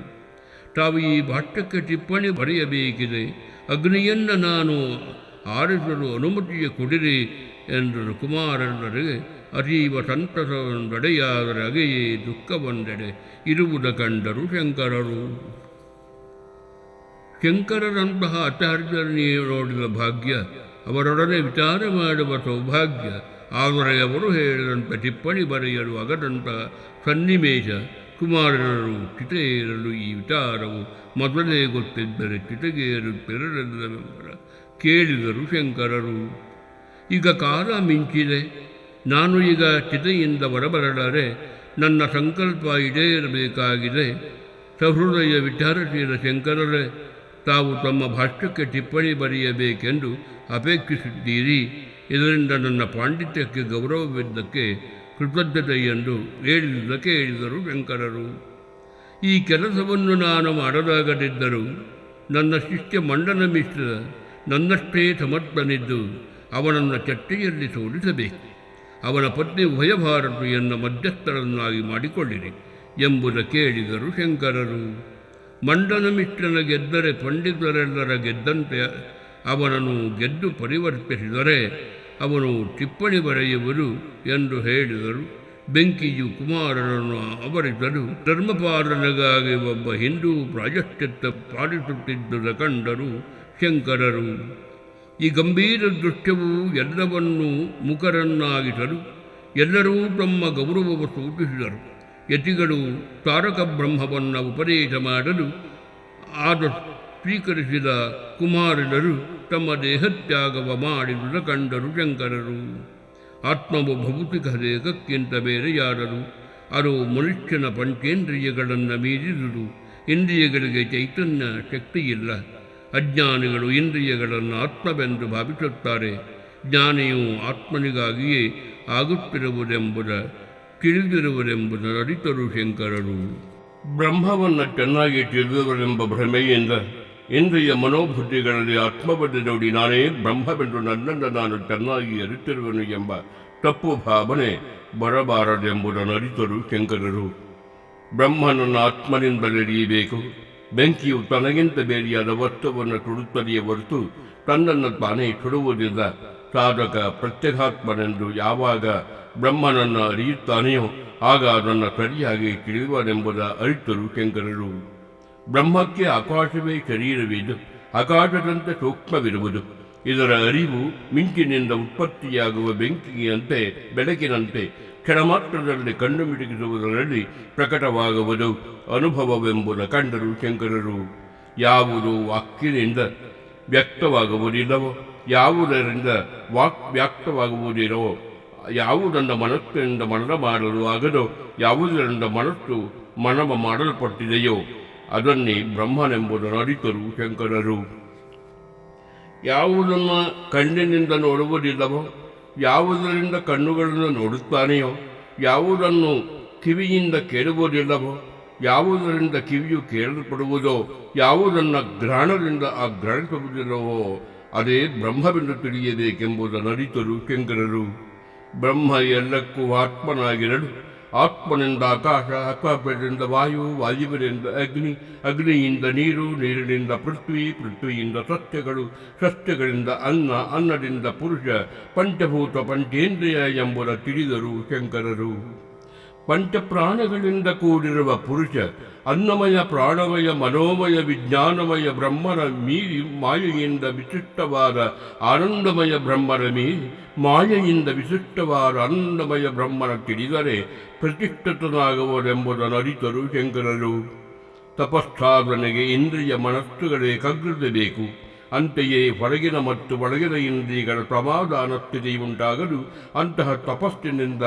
ತಾವು ಈ ಭಾಷ್ಯಕ್ಕೆ ಟಿಪ್ಪಣಿ ಬರೆಯಬೇಕಿದೆ. ಅಗ್ನಿಯನ್ನು ನಾನು ಆರಿಸಲು ಅನುಮತಿಯ ಕೊಡಿರಿ ಎಂದರು ಕುಮಾರರಿಗೆ. ಅತೀವ ಸಂತಸವೊಂದೆಡೆಯಾದರೆ ಅಗೆಯೇ ದುಃಖವೊಂದೆಡೆ ಇರುವುದ ಕಂಡರು ಶಂಕರರು. ಶಂಕರರಂತಹ ಆಚಾರ್ಯರನ್ನು ನೋಡಿದ ಭಾಗ್ಯ, ಅವರೊಡನೆ ವಿಚಾರ ಮಾಡುವ ಸೌಭಾಗ್ಯ, ಆದರೆ ಅವರು ಹೇಳಿದಂಥ ಟಿಪ್ಪಣಿ ಬರೆಯಲು ಆಗದಂಥ ಸನ್ನಿವೇಶ ಕುಮಾರರು ಚಿತೆಯೇರಲು ಈ ವಿಚಾರವು ಮೊದಲೇ ಗೊತ್ತಿದ್ದರೆ ಚಿತೆಗೇರುತ್ತಿರಲಿಲ್ಲವೆಂಬ ಕೇಳಿದರು ಶಂಕರರು. ಈಗ ಕಾಲ ಮಿಂಚಿದೆ. ನಾನು ಈಗ ಚಿತೆಯಿಂದ ಹೊರಬರಲಾರೆ. ನನ್ನ ಸಂಕಲ್ಪ ಈಡೇರಬೇಕಾಗಿದೆ. ಸಹೃದಯ ವಿಚಾರಶೀಲ ಶಂಕರರೇ, ತಾವು ತಮ್ಮ ಭಾಷ್ಯಕ್ಕೆ ಟಿಪ್ಪಣಿ ಬರೆಯಬೇಕೆಂದು ಅಪೇಕ್ಷಿಸಿದ್ದೀರಿ. ಇದರಿಂದ ನನ್ನ ಪಾಂಡಿತ್ಯಕ್ಕೆ ಗೌರವವಿದ್ದಕ್ಕೆ ಕೃತಜ್ಞತೆಯೆಂದು ಹೇಳಿದರು ಶಂಕರರು. ಈ ಕೆಲಸವನ್ನು ನಾನು ಮಾಡಲಾಗದಿದ್ದರೂ ನನ್ನ ಶಿಷ್ಯ ಮಂಡನ ಮಿಶ್ರ ನನ್ನಷ್ಟೇ ಸಮರ್ಥನಿದ್ದು ಅವನನ್ನು ಚರ್ಚೆಯಲ್ಲಿ ಸೋಲಿಸಬೇಕು. ಅವನ ಪತ್ನಿ ಉಭಯಭಾರತಿಯನ್ನು ಮಧ್ಯಸ್ಥರನ್ನಾಗಿ ಮಾಡಿಕೊಳ್ಳಿರಿ ಎಂಬುದು ಕೇಳಿದರು ಶಂಕರರು. ಮಂಡನ ಮಿಶ್ರನ ಗೆದ್ದರೆ ಪಂಡಿತರೆಲ್ಲರ ಗೆದ್ದಂತೆ ಅವನನ್ನು ಗೆದ್ದು ಪರಿವರ್ತಿಸಿದರೆ ಅವನು ಟಿಪ್ಪಣಿ ಬರೆಯುವುದು ಎಂದು ಹೇಳಿದರು. ಬೆಂಕಿಯು ಕುಮಾರರನ್ನು ಆವರಿಸಲು ಧರ್ಮಪಾಲನೆಗಾಗಿ ಒಬ್ಬ ಹಿಂದೂ ಪ್ರಾಯಶ್ಚಿತ್ತ ಪಾಲಿಸುತ್ತಿದ್ದುದ ಕಂಡರು ಶಂಕರರು. ಈ ಗಂಭೀರ ದೃಶ್ಯವು ಎಲ್ಲವನ್ನೂ ಮುಖರನ್ನಾಗಿಸಲು ಎಲ್ಲರೂ ತಮ್ಮ ಗೌರವವು ಸೂಚಿಸಿದರು. ಯತಿಗಳು ತಾರಕ ಬ್ರಹ್ಮವನ್ನು ಉಪದೇಶ ಮಾಡಲು ಆದ ಸ್ವೀಕರಿಸಿದ ಕುಮಾರರು ತಮ್ಮ ದೇಹತ್ಯಾಗವ ಮಾಡಿದುದ ಕಂಡರು ಶಂಕರರು. ಆತ್ಮವು ಭೌತಿಕ ದೇಹಕ್ಕಿಂತ ಬೇರೆಯಾದರು. ಅದು ಮನುಷ್ಯನ ಪಂಚೇಂದ್ರಿಯಗಳನ್ನು ಮೀರಿದುದು. ಇಂದ್ರಿಯಗಳಿಗೆ ಚೈತನ್ಯ ಶಕ್ತಿಯಿಲ್ಲ. ಅಜ್ಞಾನಿಗಳು ಇಂದ್ರಿಯಗಳನ್ನು ಆತ್ಮವೆಂದು ಭಾವಿಸುತ್ತಾರೆ. ಜ್ಞಾನಿಯು ಆತ್ಮನಿಗಾಗಿಯೇ ತಿಳಿದಿರುವುದೆಂಬುದು ಅರಿತರು ಶಂಕರರು. ಬ್ರಹ್ಮವನ್ನು ಚೆನ್ನಾಗಿ ತಿಳಿದವರೆಂಬ ಭ್ರಮೆಯಿಂದ ಇಂದ್ರಿಯ ಮನೋಬುದ್ಧಿಗಳಲ್ಲಿ ಆತ್ಮವನ್ನು ನೋಡಿ ನಾನೇ ಬ್ರಹ್ಮವೆಂದು ನನ್ನನ್ನು ನಾನು ಚೆನ್ನಾಗಿ ಅರಿತಿರುವನು ಎಂಬ ತಪ್ಪು ಭಾವನೆ ಬರಬಾರದೆಂಬುದನ್ನು ಅರಿತರು ಶಂಕರರು. ಬ್ರಹ್ಮನನ್ನು ಆತ್ಮನಿಂದಲರಿಯಬೇಕು. ಬೆಂಕಿಯು ತನಗಿಂತ ಬೇರೆಯಾದ ವಸ್ತುವನ್ನು ಸುಡುತ್ತದೆಯೇ ಹೊರತು ತನ್ನನ್ನು ತಾನೇ ಸುಡುವುದಿಲ್ಲ. ಸಾಧಕ ಪ್ರತ್ಯೇಕಾತ್ಮನೆಂದು ಯಾವಾಗ ಬ್ರಹ್ಮನನ್ನು ಅರಿಯುತ್ತಾನೆಯೋ ಆಗ ಅದನ್ನು ಸರಿಯಾಗಿ ತಿಳಿಯುವನೆಂಬುದ ಅರಿತರು ಶಂಕರರು. ಬ್ರಹ್ಮಕ್ಕೆ ಆಕಾಶವೇ ಶರೀರವಿದ್ದು ಆಕಾಶದಂತೆ ಸೂಕ್ಷ್ಮವಿರುವುದು. ಇದರ ಅರಿವು ಮಿಂಚಿನಿಂದ ಉತ್ಪತ್ತಿಯಾಗುವ ಬೆಂಕಿಯಂತೆ ಬೆಳಕಿನಂತೆ ಕ್ಷಣಮಾತ್ರದಲ್ಲಿ ಕಣ್ಣು ಮಿಟುಕಿಸುವುದರಲ್ಲಿ ಪ್ರಕಟವಾಗುವುದು ಅನುಭವವೆಂಬುದ ಕಂಡರು ಶಂಕರರು. ಯಾವುದು ವಾಕ್ಯದಿಂದ ವ್ಯಕ್ತವಾಗುವುದಿಲ್ಲವೋ, ಯಾವುದರಿಂದ ವಾಕ್ ವ್ಯಕ್ತವಾಗುವುದಿಲ್ಲವೋ, ಯಾವುದನ್ನು ಮನಸ್ಸಿನಿಂದ ಮನನ ಮಾಡಲು ಆಗದೋ, ಯಾವುದರಿಂದ ಮನಸ್ಸು ಮನವ ಮಾಡಲ್ಪಟ್ಟಿದೆಯೋ ಅದನ್ನೇ ಬ್ರಹ್ಮನೆಂಬುದನ್ನು ಅರಿತರು ಶಂಕರರು. ಯಾವುದನ್ನು ಕಣ್ಣಿನಿಂದ ನೋಡುವುದಿಲ್ಲವೋ, ಯಾವುದರಿಂದ ಕಣ್ಣುಗಳನ್ನು ನೋಡುತ್ತಾನೆಯೋ, ಯಾವುದನ್ನು ಕಿವಿಯಿಂದ ಕೇಳುವುದಿಲ್ಲವೋ, ಯಾವುದರಿಂದ ಕಿವಿಯು ಕೇಳಲ್ಪಡುವುದೋ, ಯಾವುದನ್ನು ಗ್ರಹಣದಿಂದ ಗ್ರಹಿಸುವುದಿಲ್ಲವೋ ಅದೇ ಬ್ರಹ್ಮವೆಂದು ತಿಳಿಯಬೇಕೆಂಬುದನ್ನು ಅರಿತರು ಶಂಕರರು. ಬ್ರಹ್ಮ ಎಲ್ಲಕ್ಕೂ ಆತ್ಮನಾಗಿರಲು ಆತ್ಮನಿಂದ ಆಕಾಶ, ಆಕಾಶದಿಂದ ವಾಯು, ವಾಯುವಿನಿಂದ ಅಗ್ನಿ, ಅಗ್ನಿಯಿಂದ ನೀರು, ನೀರಿನಿಂದ ಪೃಥ್ವಿ, ಪೃಥ್ವಿಯಿಂದ ಸಸ್ಯಗಳು, ಸಸ್ಯಗಳಿಂದ ಅನ್ನ, ಅನ್ನದಿಂದ ಪುರುಷ, ಪಂಚಭೂತ ಪಂಚೇಂದ್ರಿಯ ಎಂಬುದ ತಿಳಿದರು ಶಂಕರರು. ಪಂಚಪ್ರಾಣಗಳಿಂದ ಕೂಡಿರುವ ಪುರುಷ ಅನ್ನಮಯ ಪ್ರಾಣಮಯ ಮನೋಮಯ ವಿಜ್ಞಾನಮಯ ಬ್ರಹ್ಮನ ಮೀರಿ ಮಾಯೆಯಿಂದ ವಿಶಿಷ್ಟವಾದ ಆನಂದಮಯ ಬ್ರಹ್ಮನ ಮೀರಿ ಮಾಯೆಯಿಂದ ವಿಶಿಷ್ಟವಾದ ಆನಂದಮಯ ಬ್ರಹ್ಮನ ತಿಳಿದರೆ ಪ್ರತಿಷ್ಠಿತನಾಗುವುದೆಂಬುದನ್ನು ಅರಿತರು ಶಂಕರರು. ತಪಸ್ಸಾಧನೆಗೆ ಇಂದ್ರಿಯ ಮನಸ್ಸುಗಳೇ ಕಗ್ಗದೆ ಬೇಕು. ಅಂತೆಯೇ ಹೊರಗಿನ ಮತ್ತು ಒಳಗಿನ ಇಂದ್ರಿಯಗಳ ಸಮಾಧಾನ ಸ್ಥಿತಿ ಉಂಟಾಗಲು ಅಂತಹ ತಪಸ್ಸಿನಿಂದ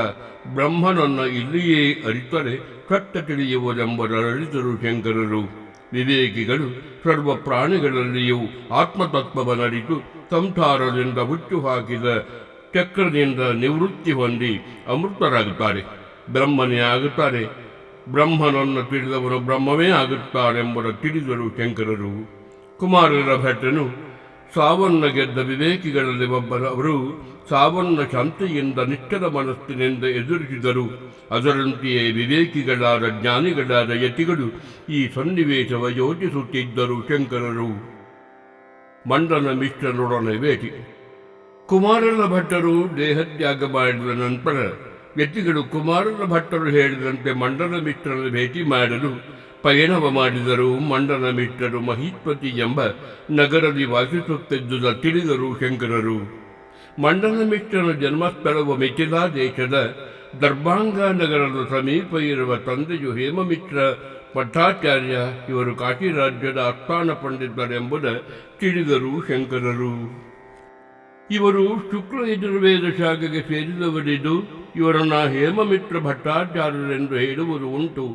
ಬ್ರಹ್ಮನನ್ನು ಇಲ್ಲಿಯೇ ಅರಿತರೆ ಸತ್ಯ ತಿಳಿಯುವುದೆಂಬುದನ್ನು ಅರಿತರು ಶಂಕರರು. ವಿವೇಕಿಗಳು ಸರ್ವ ಪ್ರಾಣಿಗಳಲ್ಲಿಯೂ ಆತ್ಮತತ್ವವನ್ನರಿತು ಸಂಸಾರದಿಂದ ಹುಟ್ಟು ಹಾಕಿದ ಚಕ್ರದಿಂದ ನಿವೃತ್ತಿ ಹೊಂದಿ ಅಮೃತರಾಗುತ್ತಾರೆ, ಬ್ರಹ್ಮನೇ ಆಗುತ್ತಾರೆ. ಬ್ರಹ್ಮನನ್ನು ತಿಳಿದವರು ಬ್ರಹ್ಮವೇ ಆಗುತ್ತಾರೆಂಬುದನ್ನು ತಿಳಿದರು ಶಂಕರರು. ಕುಮಾರರ ಭಟ್ಟನು ಸಾವನ್ನ ಗೆದ್ದ ವಿವೇಕಿಗಳಲ್ಲಿ ಒಬ್ಬರವರು ಸಾವನ್ನ ಶಾಂತಿಯಿಂದ ನಿಷ್ಠದ ಮನಸ್ಸಿನಿಂದ ಎದುರಿಸಿದರು. ಅದರಂತೆಯೇ ವಿವೇಕಿಗಳಾದ ಜ್ಞಾನಿಗಳಾದ ಯತಿಗಳು ಈ ಸನ್ನಿವೇಶವ ಯೋಚಿಸುತ್ತಿದ್ದರು ಶಂಕರರು. ಮಂಡನ ಮಿಶ್ರನೊಡನೆ ಭೇಟಿ. ಕುಮಾರನ ಭಟ್ಟರು ದೇಹತ್ಯಾಗ ಮಾಡಿದ ನಂತರ ಯತಿಗಳು ಕುಮಾರನ ಭಟ್ಟರು ಹೇಳಿದಂತೆ ಮಂಡನ ಮಿಶ್ರನ ಭೇಟಿ ಮಾಡಲು ಪಯಣವ ಮಾಡಿದರು. ಮಂಡನ ಮಿತ್ರರು ಮಹೀಪತಿ ಎಂಬ ನಗರದಲ್ಲಿ ವಾಸಿಸುತ್ತಿದ್ದುದ ತಿಳಿದರು ಶಂಕರರು. ಮಂಡನ ಮಿತ್ರನ ಜನ್ಮಸ್ಥಳವು ಮಿಥಿಲಾ ದೇಶದ ದರ್ಭಾಂಗ ನಗರದ ಸಮೀಪ ಇರುವ ತಂದೆಯು ಹೇಮಮಿತ್ರ ಭಟ್ಟಾಚಾರ್ಯ. ಇವರು ಕಾಶಿ ರಾಜ್ಯದ ಆಸ್ಥಾನ ಪಂಡಿತರೆಂಬುದ ತಿಳಿದರು ಶಂಕರರು. ಇವರು ಶುಕ್ಲ ಯಜುರ್ವೇದ ಶಾಖೆಗೆ ಸೇರಿದವರಿದ್ದು ಇವರನ್ನು ಹೇಮಮಿತ್ರ ಭಟ್ಟಾಚಾರ್ಯರೆಂದು ಹೇಳುವುದು ಉಂಟು.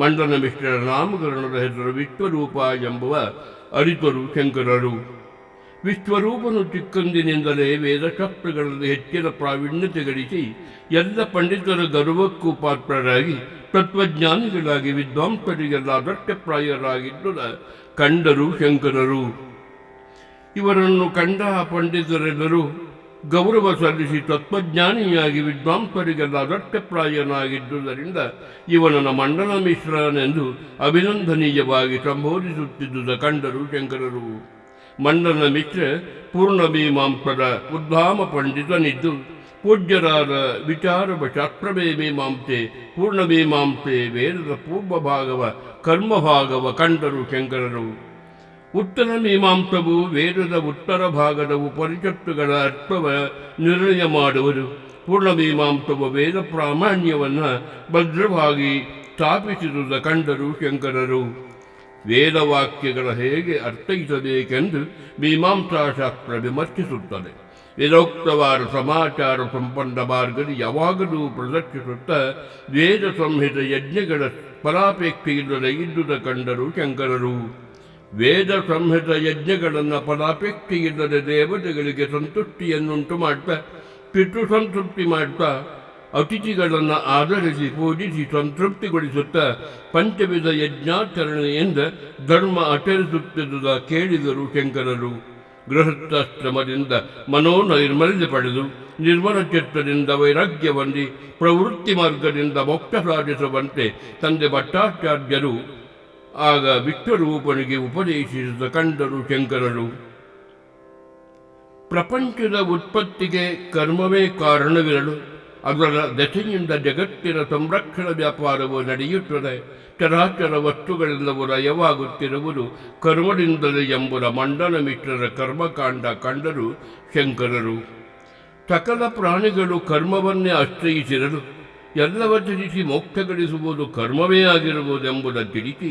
ಮಂಡನ ಮಿಶ್ರರ ನಾಮಕರಣದ ಹೆಸರು ವಿಶ್ವರೂಪ ಎಂಬುವ ಅರಿತರು ಶಂಕರರು. ವಿಶ್ವರೂಪನು ಚಿಕ್ಕಂದಿನಿಂದಲೇ ವೇದಶಾಸ್ತ್ರಗಳಲ್ಲಿ ಹೆಚ್ಚಿನ ಪ್ರಾವೀಣ್ಯತೆ ಗಳಿಸಿ ಎಲ್ಲ ಪಂಡಿತರ ಗೌರವಕ್ಕೂ ಪಾತ್ರರಾಗಿ ತತ್ವಜ್ಞಾನಿಗಳಾಗಿ ವಿದ್ವಾಂಸರಿಗೆಲ್ಲ ಆದರ್ಶಪ್ರಾಯರಾಗಿದ್ದುದ ಕಂಡರು ಶಂಕರರು. ಇವರನ್ನು ಕಂಡ ಪಂಡಿತರೆಲ್ಲರೂ ಗೌರವ ಸಲ್ಲಿಸಿ ತತ್ವಜ್ಞಾನಿಯಾಗಿ ವಿದ್ವಾಂಸರಿಗೆಲ್ಲ ಆದರ್ಶಪ್ರಾಯನಾಗಿದ್ದುದರಿಂದ ಇವನನ್ನು ಮಂಡನ ಮಿಶ್ರನೆಂದು ಅಭಿನಂದನೀಯವಾಗಿ ಸಂಬೋಧಿಸುತ್ತಿದ್ದುದ ಕಂಡರು ಶಂಕರರು. ಮಂಡನ ಮಿಶ್ರ ಪೂರ್ಣಮೀಮಾಂಸದ ಉದ್ಧಾಮ ಪಂಡಿತನಿದ್ದು ಪೂಜ್ಯರಾದ ವಿಚಾರವ ಶಾಸ್ತ್ರವೇ ಮೀಮಾಂಸೆ ಪೂರ್ಣಮೀಮಾಂಸೆ ವೇದದ ಪೂರ್ವಭಾಗವ ಕರ್ಮಭಾಗವ ಕಂಡರು ಶಂಕರರು. ಉತ್ತರ ಮೀಮಾಂಸವು ವೇದದ ಉತ್ತರ ಭಾಗದ ಉಪನಿಷತ್ತುಗಳ ಅರ್ಥವ ನಿರ್ಣಯ ಮಾಡುವುದು. ಪೂರ್ಣಮೀಮಾಂಸವು ವೇದ ಪ್ರಾಮಾಣ್ಯವನ್ನು ಭದ್ರವಾಗಿ ಸ್ಥಾಪಿಸಿದುದ ಕಂಡರು ಶಂಕರರು. ವೇದವಾಕ್ಯಗಳ ಹೇಗೆ ಅರ್ಥೈಸಬೇಕೆಂದು ಮೀಮಾಂಸಾಶಾಸ್ತ್ರ ವಿಮರ್ಶಿಸುತ್ತದೆ. ವೇದೋಕ್ತವಾದ ಸಮಾಚಾರ ಸಂಪನ್ನ ಮಾರ್ಗದಲ್ಲಿ ಯಾವಾಗಲೂ ಪ್ರದರ್ಶಿಸುತ್ತಾ ವೇದ ಸಂಹಿತ ಯಜ್ಞಗಳ ಫಲಾಪೇಕ್ಷೆಯಿಲ್ಲದೆ ಇದ್ದುದ ಕಂಡರು ಶಂಕರರು. ವೇದ ಸಂಹಿತ ಯಜ್ಞಗಳನ್ನು ಫಲಾಪೇಕ್ಷೆಯಿಲ್ಲದೆ ದೇವತೆಗಳಿಗೆ ಸಂತುಷ್ಟಿಯನ್ನುಂಟು ಮಾಡ್ತಾ ಪಿತೃ ಸಂತೃಪ್ತಿ ಮಾಡ್ತಾ ಅತಿಥಿಗಳನ್ನು ಆಧರಿಸಿ ಪೂಜಿಸಿ ಸಂತೃಪ್ತಿಗೊಳಿಸುತ್ತಾ ಪಂಚವಿಧ ಯಜ್ಞಾಚರಣೆಯಿಂದ ಧರ್ಮ ಆಚರಿಸುತ್ತಿದ್ದುದ ಕೇಳಿದರು ಶಂಕರರು. ಗೃಹಸ್ಥಾಶ್ರಮದಿಂದ ಮನೋನೈರ್ಮಲ್ಯ ಪಡೆದು ನಿರ್ಮಲ ಚಿತ್ತದಿಂದ ವೈರಾಗ್ಯ ಹೊಂದಿ ಪ್ರವೃತ್ತಿ ಮಾರ್ಗದಿಂದ ಮೋಕ್ಷ ಸಾಧಿಸುವಂತೆ ತಂದೆ ಭಟ್ಟಾಚಾರ್ಯರು ಆಗ ವಿಶ್ವರೂಪನಿಗೆ ಉಪದೇಶಿಸಿದ ಕಂಡರು ಶಂಕರರು. ಪ್ರಪಂಚದ ಉತ್ಪತ್ತಿಗೆ ಕರ್ಮವೇ ಕಾರಣವಿರಲು ಅದರ ದಶೆಯಿಂದ ಜಗತ್ತಿನ ಸಂರಕ್ಷಣಾ ವ್ಯಾಪಾರವು ನಡೆಯುತ್ತದೆ. ಚರಾಚರ ವಸ್ತುಗಳೆಲ್ಲವೂ ಲಯವಾಗುತ್ತಿರುವುದು ಕರ್ಮದಿಂದಲೇ ಎಂಬುದ ಮಂಡನ ಮಿತ್ರರ ಕರ್ಮಕಾಂಡ ಕಂಡರು ಶಂಕರರು. ಸಕಲ ಪ್ರಾಣಿಗಳು ಕರ್ಮವನ್ನೇ ಆಶ್ರಯಿಸಿರಲು ಎಲ್ಲವ ತಿಳಿಸಿ ಮೋಕ್ಷ ಗಳಿಸುವುದು ಕರ್ಮವೇ ಆಗಿರುವುದೆಂಬುದ ತಿಳಿಸಿ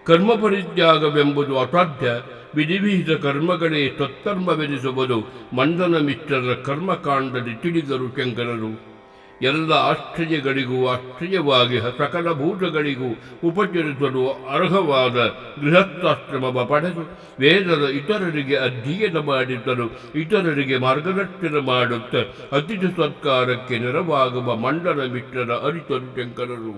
ಕರ್ಮ ಪರಿತ್ಯಾಗವೆಂಬುದು ಅಸಾಧ್ಯ, ವಿಧಿವಿಹಿತ ಕರ್ಮಗಳೇ ತತ್ಕರ್ಮವೆನಿಸುವುದು ಮಂಡನ ಮಿತ್ರರ ಕರ್ಮಕಾಂಡದಲ್ಲಿ ತಿಳಿದರು ಶಂಕರರು. ಎಲ್ಲ ಆಶ್ರಯಗಳಿಗೂ ಆಶ್ರಯವಾಗಿ ಸಕಲ ಭೂತಗಳಿಗೂ ಉಪಚರಿಸಲು ಅರ್ಹವಾದ ಗೃಹಸ್ಥಾಶ್ರಮವ ಪಡೆದು ವೇದದ ಇತರರಿಗೆ ಅಧ್ಯಯನ ಮಾಡಿದ್ದರು ಇತರರಿಗೆ ಮಾರ್ಗದರ್ಶನ ಮಾಡುತ್ತ ಅತಿಥಿ ಸತ್ಕಾರಕ್ಕೆ ನೆರವಾಗುವ ಮಂಡನ ಮಿತ್ರರ ಅರಿತರು ಶಂಕರರು.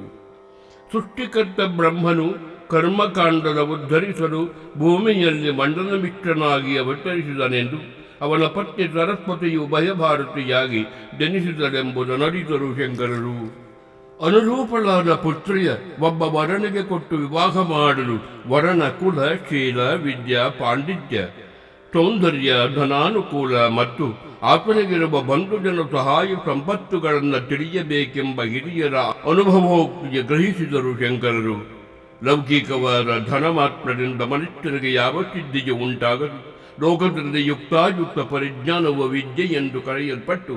ಸೃಷ್ಟಿಕರ್ತ ಬ್ರಹ್ಮನು ಕರ್ಮಕಾಂಡದ ಉದ್ಧರಿಸಲು ಭೂಮಿಯಲ್ಲಿ ಮಂಡನ ಮಿತ್ರನಾಗಿ ಅವತರಿಸಿದನೆಂದು ಅವನ ಪತ್ನಿ ಸರಸ್ವತಿಯು ಭಯಭಾರತಿಯಾಗಿ ಜನಿಸಿದಳೆಂಬುದನ್ನು ಅರಿತರು ಶಂಕರರು. ಅನುರೂಪಳಾದ ಪುತ್ರಿಯ ಒಬ್ಬ ವರನಿಗೆ ಕೊಟ್ಟು ವಿವಾಹ ಮಾಡಲು ವರನ ಕುಲ, ಶೀಲ, ವಿದ್ಯಾ, ಪಾಂಡಿತ್ಯ ಸೌಂದರ್ಯ, ಧನಾನುಕೂಲ ಮತ್ತು ಆತನಿಗಿರುವ ಬಂಧುಜನ ಸಹಾಯ ಸಂಪತ್ತುಗಳನ್ನು ತಿಳಿಯಬೇಕೆಂಬ ಹಿರಿಯರ ಅನುಭವೋಕ್ತಿಗೆ ಗ್ರಹಿಸಿದರು ಶಂಕರರು. ಲೌಕಿಕವಾದ ಧನ ಮಾತ್ರದಿಂದ ಮನುಷ್ಯನಿಗೆ ಯಾವ ಸಿದ್ಧಿಗೆ ಉಂಟಾಗದು. ಲೋಕದಲ್ಲಿ ಯುಕ್ತಾಯುಕ್ತ ಪರಿಜ್ಞಾನವು ವಿದ್ಯೆ ಎಂದು ಕರೆಯಲ್ಪಟ್ಟು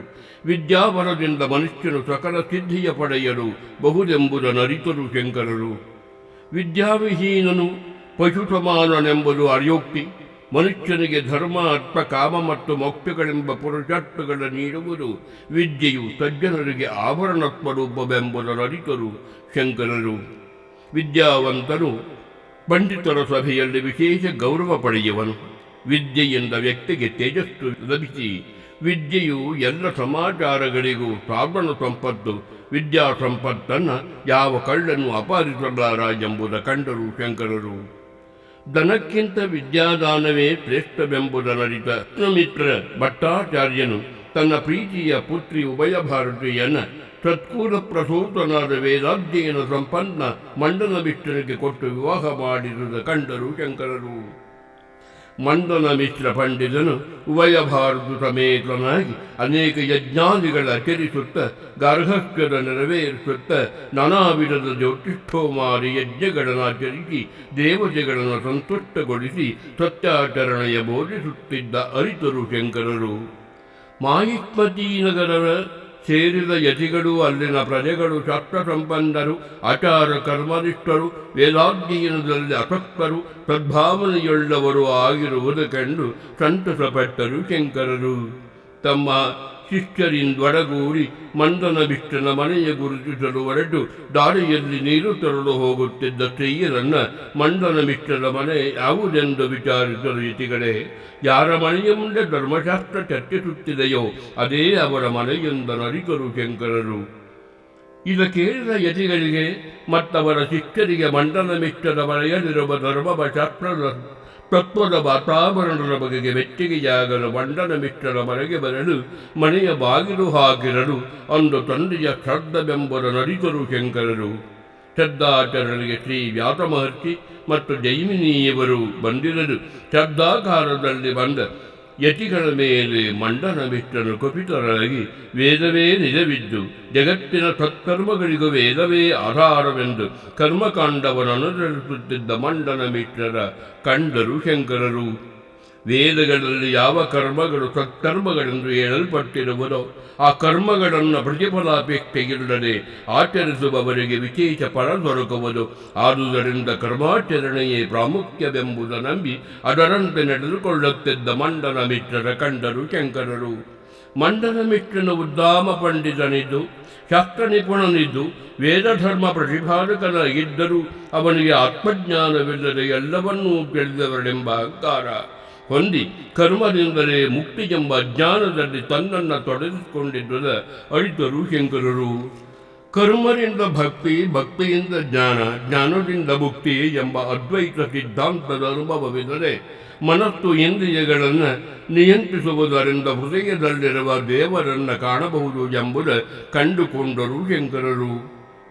ವಿದ್ಯಾವರದಿಂದ ಮನುಷ್ಯನು ಸಕಲ ಸಿದ್ಧಿಯ ಪಡೆಯಲು ಬಹುದೆಂಬುದನ್ನರಿತರು ಶಂಕರರು. ವಿದ್ಯಾವಿಹೀನನು ಪಶು ಸಮಾನನೆಂಬುದು ಅರ್ಯೋಕ್ತಿ. ಮನುಷ್ಯನಿಗೆ ಧರ್ಮ, ಅರ್ಥ, ಕಾಮ ಮತ್ತು ಮೋಕ್ಷಗಳೆಂಬ ಪುರುಷಾರ್ಥಗಳ ನೀಡುವುದು ವಿದ್ಯೆಯು ಸಜ್ಜನರಿಗೆ ಆಭರಣ ಸ್ವರೂಪವೆಂಬುದನ್ನರಿತರು ಶಂಕರರು. ವಿದ್ಯಾವಂತನು ಪಂಡಿತರ ಸಭೆಯಲ್ಲಿ ವಿಶೇಷ ಗೌರವ ಪಡೆಯುವನು. ವಿದ್ಯೆಯಿಂದ ವ್ಯಕ್ತಿಗೆ ತೇಜಸ್ಸು ಲಭಿಸಿ ವಿದ್ಯೆಯು ಎಲ್ಲ ಸಮಾಚಾರಗಳಿಗೂ ಸಾಧನ ಸಂಪತ್ತು. ವಿದ್ಯಾ ಸಂಪತ್ತನ್ನು ಯಾವ ಕಳ್ಳನು ಅಪಹರಿಸಲಾರ ಎಂಬುದ ಕಂಡರು ಶಂಕರರು. ಧನಕ್ಕಿಂತ ವಿದ್ಯಾದಾನವೇ ಶ್ರೇಷ್ಠವೆಂಬುದನ್ನರಿತ ಮಿತ್ರ ಭಟ್ಟಾಚಾರ್ಯನು ತನ್ನ ಪ್ರೀತಿಯ ಪುತ್ರಿ ಉಭಯ ಭಾರತೀಯನ ಸತ್ಕೂಲ ಪ್ರಸೂತನಾದ ವೇದಾಧ್ಯಯನ ಸಂಪನ್ನ ಮಂಡನ ಮಿತ್ರನಿಗೆ ಕೊಟ್ಟು ವಿವಾಹ ಮಾಡಿರುವುದ ಕಂಡರು ಶಂಕರರು. ಮಂಡನ ಮಿಶ್ರ ಪಂಡಿತನು ಉಭಯ ಭಾರತ ಸಮೇತನಾಗಿ ಅನೇಕ ಯಜ್ಞಾದಿಗಳ ಆಚರಿಸುತ್ತ ಗಾರ್ಹಸ್ಥ್ಯದ ನೆರವೇರಿಸುತ್ತ ನಾನಾ ವಿಧದ ಜ್ಯೋತಿಷ್ಠೋಮಾರಿ ಯಜ್ಞಗಳನ್ನು ಆಚರಿಸಿ ದೇವತೆಗಳನ್ನು ಸಂತುಷ್ಟಗೊಳಿಸಿ ಸತ್ಯಾಚರಣೆಯ ಬೋಧಿಸುತ್ತಿದ್ದ ಅರಿತರು ಶಂಕರರು. ಮಾಹಿಷ್ಮತಿ ನಗರದ ಸೇರಿದ ಯತಿಗಳು, ಅಲ್ಲಿನ ಪ್ರಜೆಗಳು ಶಾಸ್ತ್ರ ಸಂಪನ್ನರು, ಆಚಾರ ಕರ್ಮನಿಷ್ಠರು, ವೇದಾಧ್ಯಯನದಲ್ಲಿ ಆಸಕ್ತರು, ಸದ್ಭಾವನೆಯುಳ್ಳವರು ಆಗಿರುವುದು ಕಂಡು ಸಂತಸಪಟ್ಟರು ಶಂಕರರು. ತಮ್ಮ ಶಿಷ್ಯರಿಂದೊಡಗೂಡಿ ಮಂದನ ಮಿತ್ರನ ಮನೆಯ ಗುರುತಿಸಲು ಹೊರಟು ದಾರಿಯಲ್ಲಿ ನೀರು ತರಲು ಹೋಗುತ್ತಿದ್ದ ಸ್ತ್ರೀಯರನ್ನು ಮಂದನ ಮಿತ್ರನ ಮನೆ ಯಾವುದೆಂದು ವಿಚಾರಿಸಲು ಯತಿಗಳೇ, ಯಾರ ಮನೆಯ ಮುಂದೆ ಧರ್ಮಶಾಸ್ತ್ರ ಚರ್ಚಿಸುತ್ತಿದೆಯೋ ಅದೇ ಅವರ ಮನೆಯೆಂದರಿತರು ಶಂಕರರು. ಇದ ಕೇಳಿದ ಯತಿಗಳಿಗೆ ಮತ್ತವರ ಶಿಷ್ಯರಿಗೆ ಮಂಡನ ಮಿತ್ರನ ಮನೆಯಲ್ಲಿರುವ ಧರ್ಮಶಾಸ್ತ್ರದ ತತ್ವದ ವಾತಾವರಣದ ಬಗೆಗೆ ಮೆಚ್ಚುಗೆಯಾಗಲು ಮಂಡನ ಮಿತ್ರನ ಮನೆಗೆ ಬರಲು ಮನೆಯ ಬಾಗಿಲು ಹಾಕಿರಲು ಅಂದು ತಂದೆಯ ಶ್ರದ್ಧವೆಂಬುದನ್ನರಿತರು ಶಂಕರರು. ಶ್ರದ್ಧಾಚರಣೆಗೆ ಶ್ರೀ ವ್ಯಾಸ ಮಹರ್ಷಿ ಮತ್ತು ಜೈಮಿನಿಯವರು ಬಂದಿರಲು ಶ್ರದ್ಧಾಕಾರದಲ್ಲಿ ಬಂದ ಯತಿಗಳ ಮೇಲೆ ಮಂಡನ ಮಿತ್ರನು ಕುಪಿತರಾಗಿ ವೇದವೇ ನಿಜವಿದ್ದು ಜಗತ್ತಿನ ಸತ್ಕರ್ಮಗಳಿಗೂ ವೇದವೇ ಆಧಾರವೆಂದು ಕರ್ಮಕಾಂಡವನ್ನು ಅನುಸರಿಸುತ್ತಿದ್ದ ಮಂಡನ ಮಿತ್ರರ ಕಂಡರು ಶಂಕರರು. ವೇದಗಳಲ್ಲಿ ಯಾವ ಕರ್ಮಗಳು ಸತ್ಕರ್ಮಗಳೆಂದು ಹೇಳಲ್ಪಟ್ಟಿರುವುದೋ ಆ ಕರ್ಮಗಳನ್ನು ಪ್ರತಿಫಲಾಪೇಕ್ಷೆಯಿಲ್ಲದೆ ಆಚರಿಸುವವರಿಗೆ ವಿಶೇಷ ಫಲ ದೊರಕುವುದು. ಆದುದರಿಂದ ಕರ್ಮಾಚರಣೆಯೇ ಪ್ರಾಮುಖ್ಯವೆಂಬುದು ನಂಬಿ ಅದರಂತೆ ನಡೆದುಕೊಳ್ಳುತ್ತಿದ್ದ ಮಂಡನ ಮಿತ್ರರ ಕಂಡರು ಶಂಕರರು. ಮಂಡನ ಮಿತ್ರನು ಉದ್ದಾಮ ಪಂಡಿತನಿದ್ದು ಶಾಸ್ತ್ರ ನಿಪುಣನಿದ್ದು ವೇದಧರ್ಮ ಪ್ರತಿಪಾದಕನಾಗಿದ್ದರೂ ಅವನಿಗೆ ಆತ್ಮಜ್ಞಾನವಿಲ್ಲದೆ ಎಲ್ಲವನ್ನೂ ತಿಳಿದವರೆಂಬ ಅಹಂಕಾರ ಹೊಂದಿ ಕರ್ಮದಿಂದಲೇ ಮುಕ್ತಿ ಎಂಬ ಅಜ್ಞಾನದಲ್ಲಿ ತನ್ನನ್ನು ತೊಡಗಿಸಿಕೊಂಡಿದ್ದ ಅರಿತರು ಶಂಕರರು. ಕರ್ಮದಿಂದ ಭಕ್ತಿ, ಭಕ್ತಿಯಿಂದ ಜ್ಞಾನ, ಜ್ಞಾನದಿಂದ ಮುಕ್ತಿ ಎಂಬ ಅದ್ವೈತ ಸಿದ್ಧಾಂತದ ಅನುಭವವಿದ್ದರೆ ಮನಸ್ಸು ಇಂದ್ರಿಯಗಳನ್ನು ನಿಯಂತ್ರಿಸುವುದರಿಂದ ಹೃದಯದಲ್ಲಿರುವ ದೇವರನ್ನು ಕಾಣಬಹುದು ಎಂಬುದು ಕಂಡುಕೊಂಡರು ಶಂಕರರು.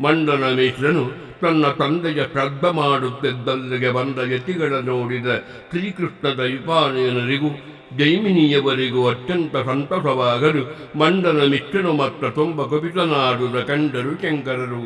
ಮಂಡನ ಮಿಶ್ರನು ತನ್ನ ತಂದೆಯ ಶ್ರದ್ಧ ಮಾಡುತ್ತಿದ್ದಲ್ಲಿಗೆ ಬಂದ ಯತಿಗಳ ನೋಡಿದ ಶ್ರೀಕೃಷ್ಣ ದೈಪಾಯನರಿಗೂ ಜೈಮಿನಿಯವರಿಗೂ ಅತ್ಯಂತ ಸಂತಸವಾಗಲು ಮಂಡನ ಮಿತ್ರನು ಮತ್ತು ತುಂಬ ಕುಪಿತನಾದುದ ಕಂಡರು ಶಂಕರರು.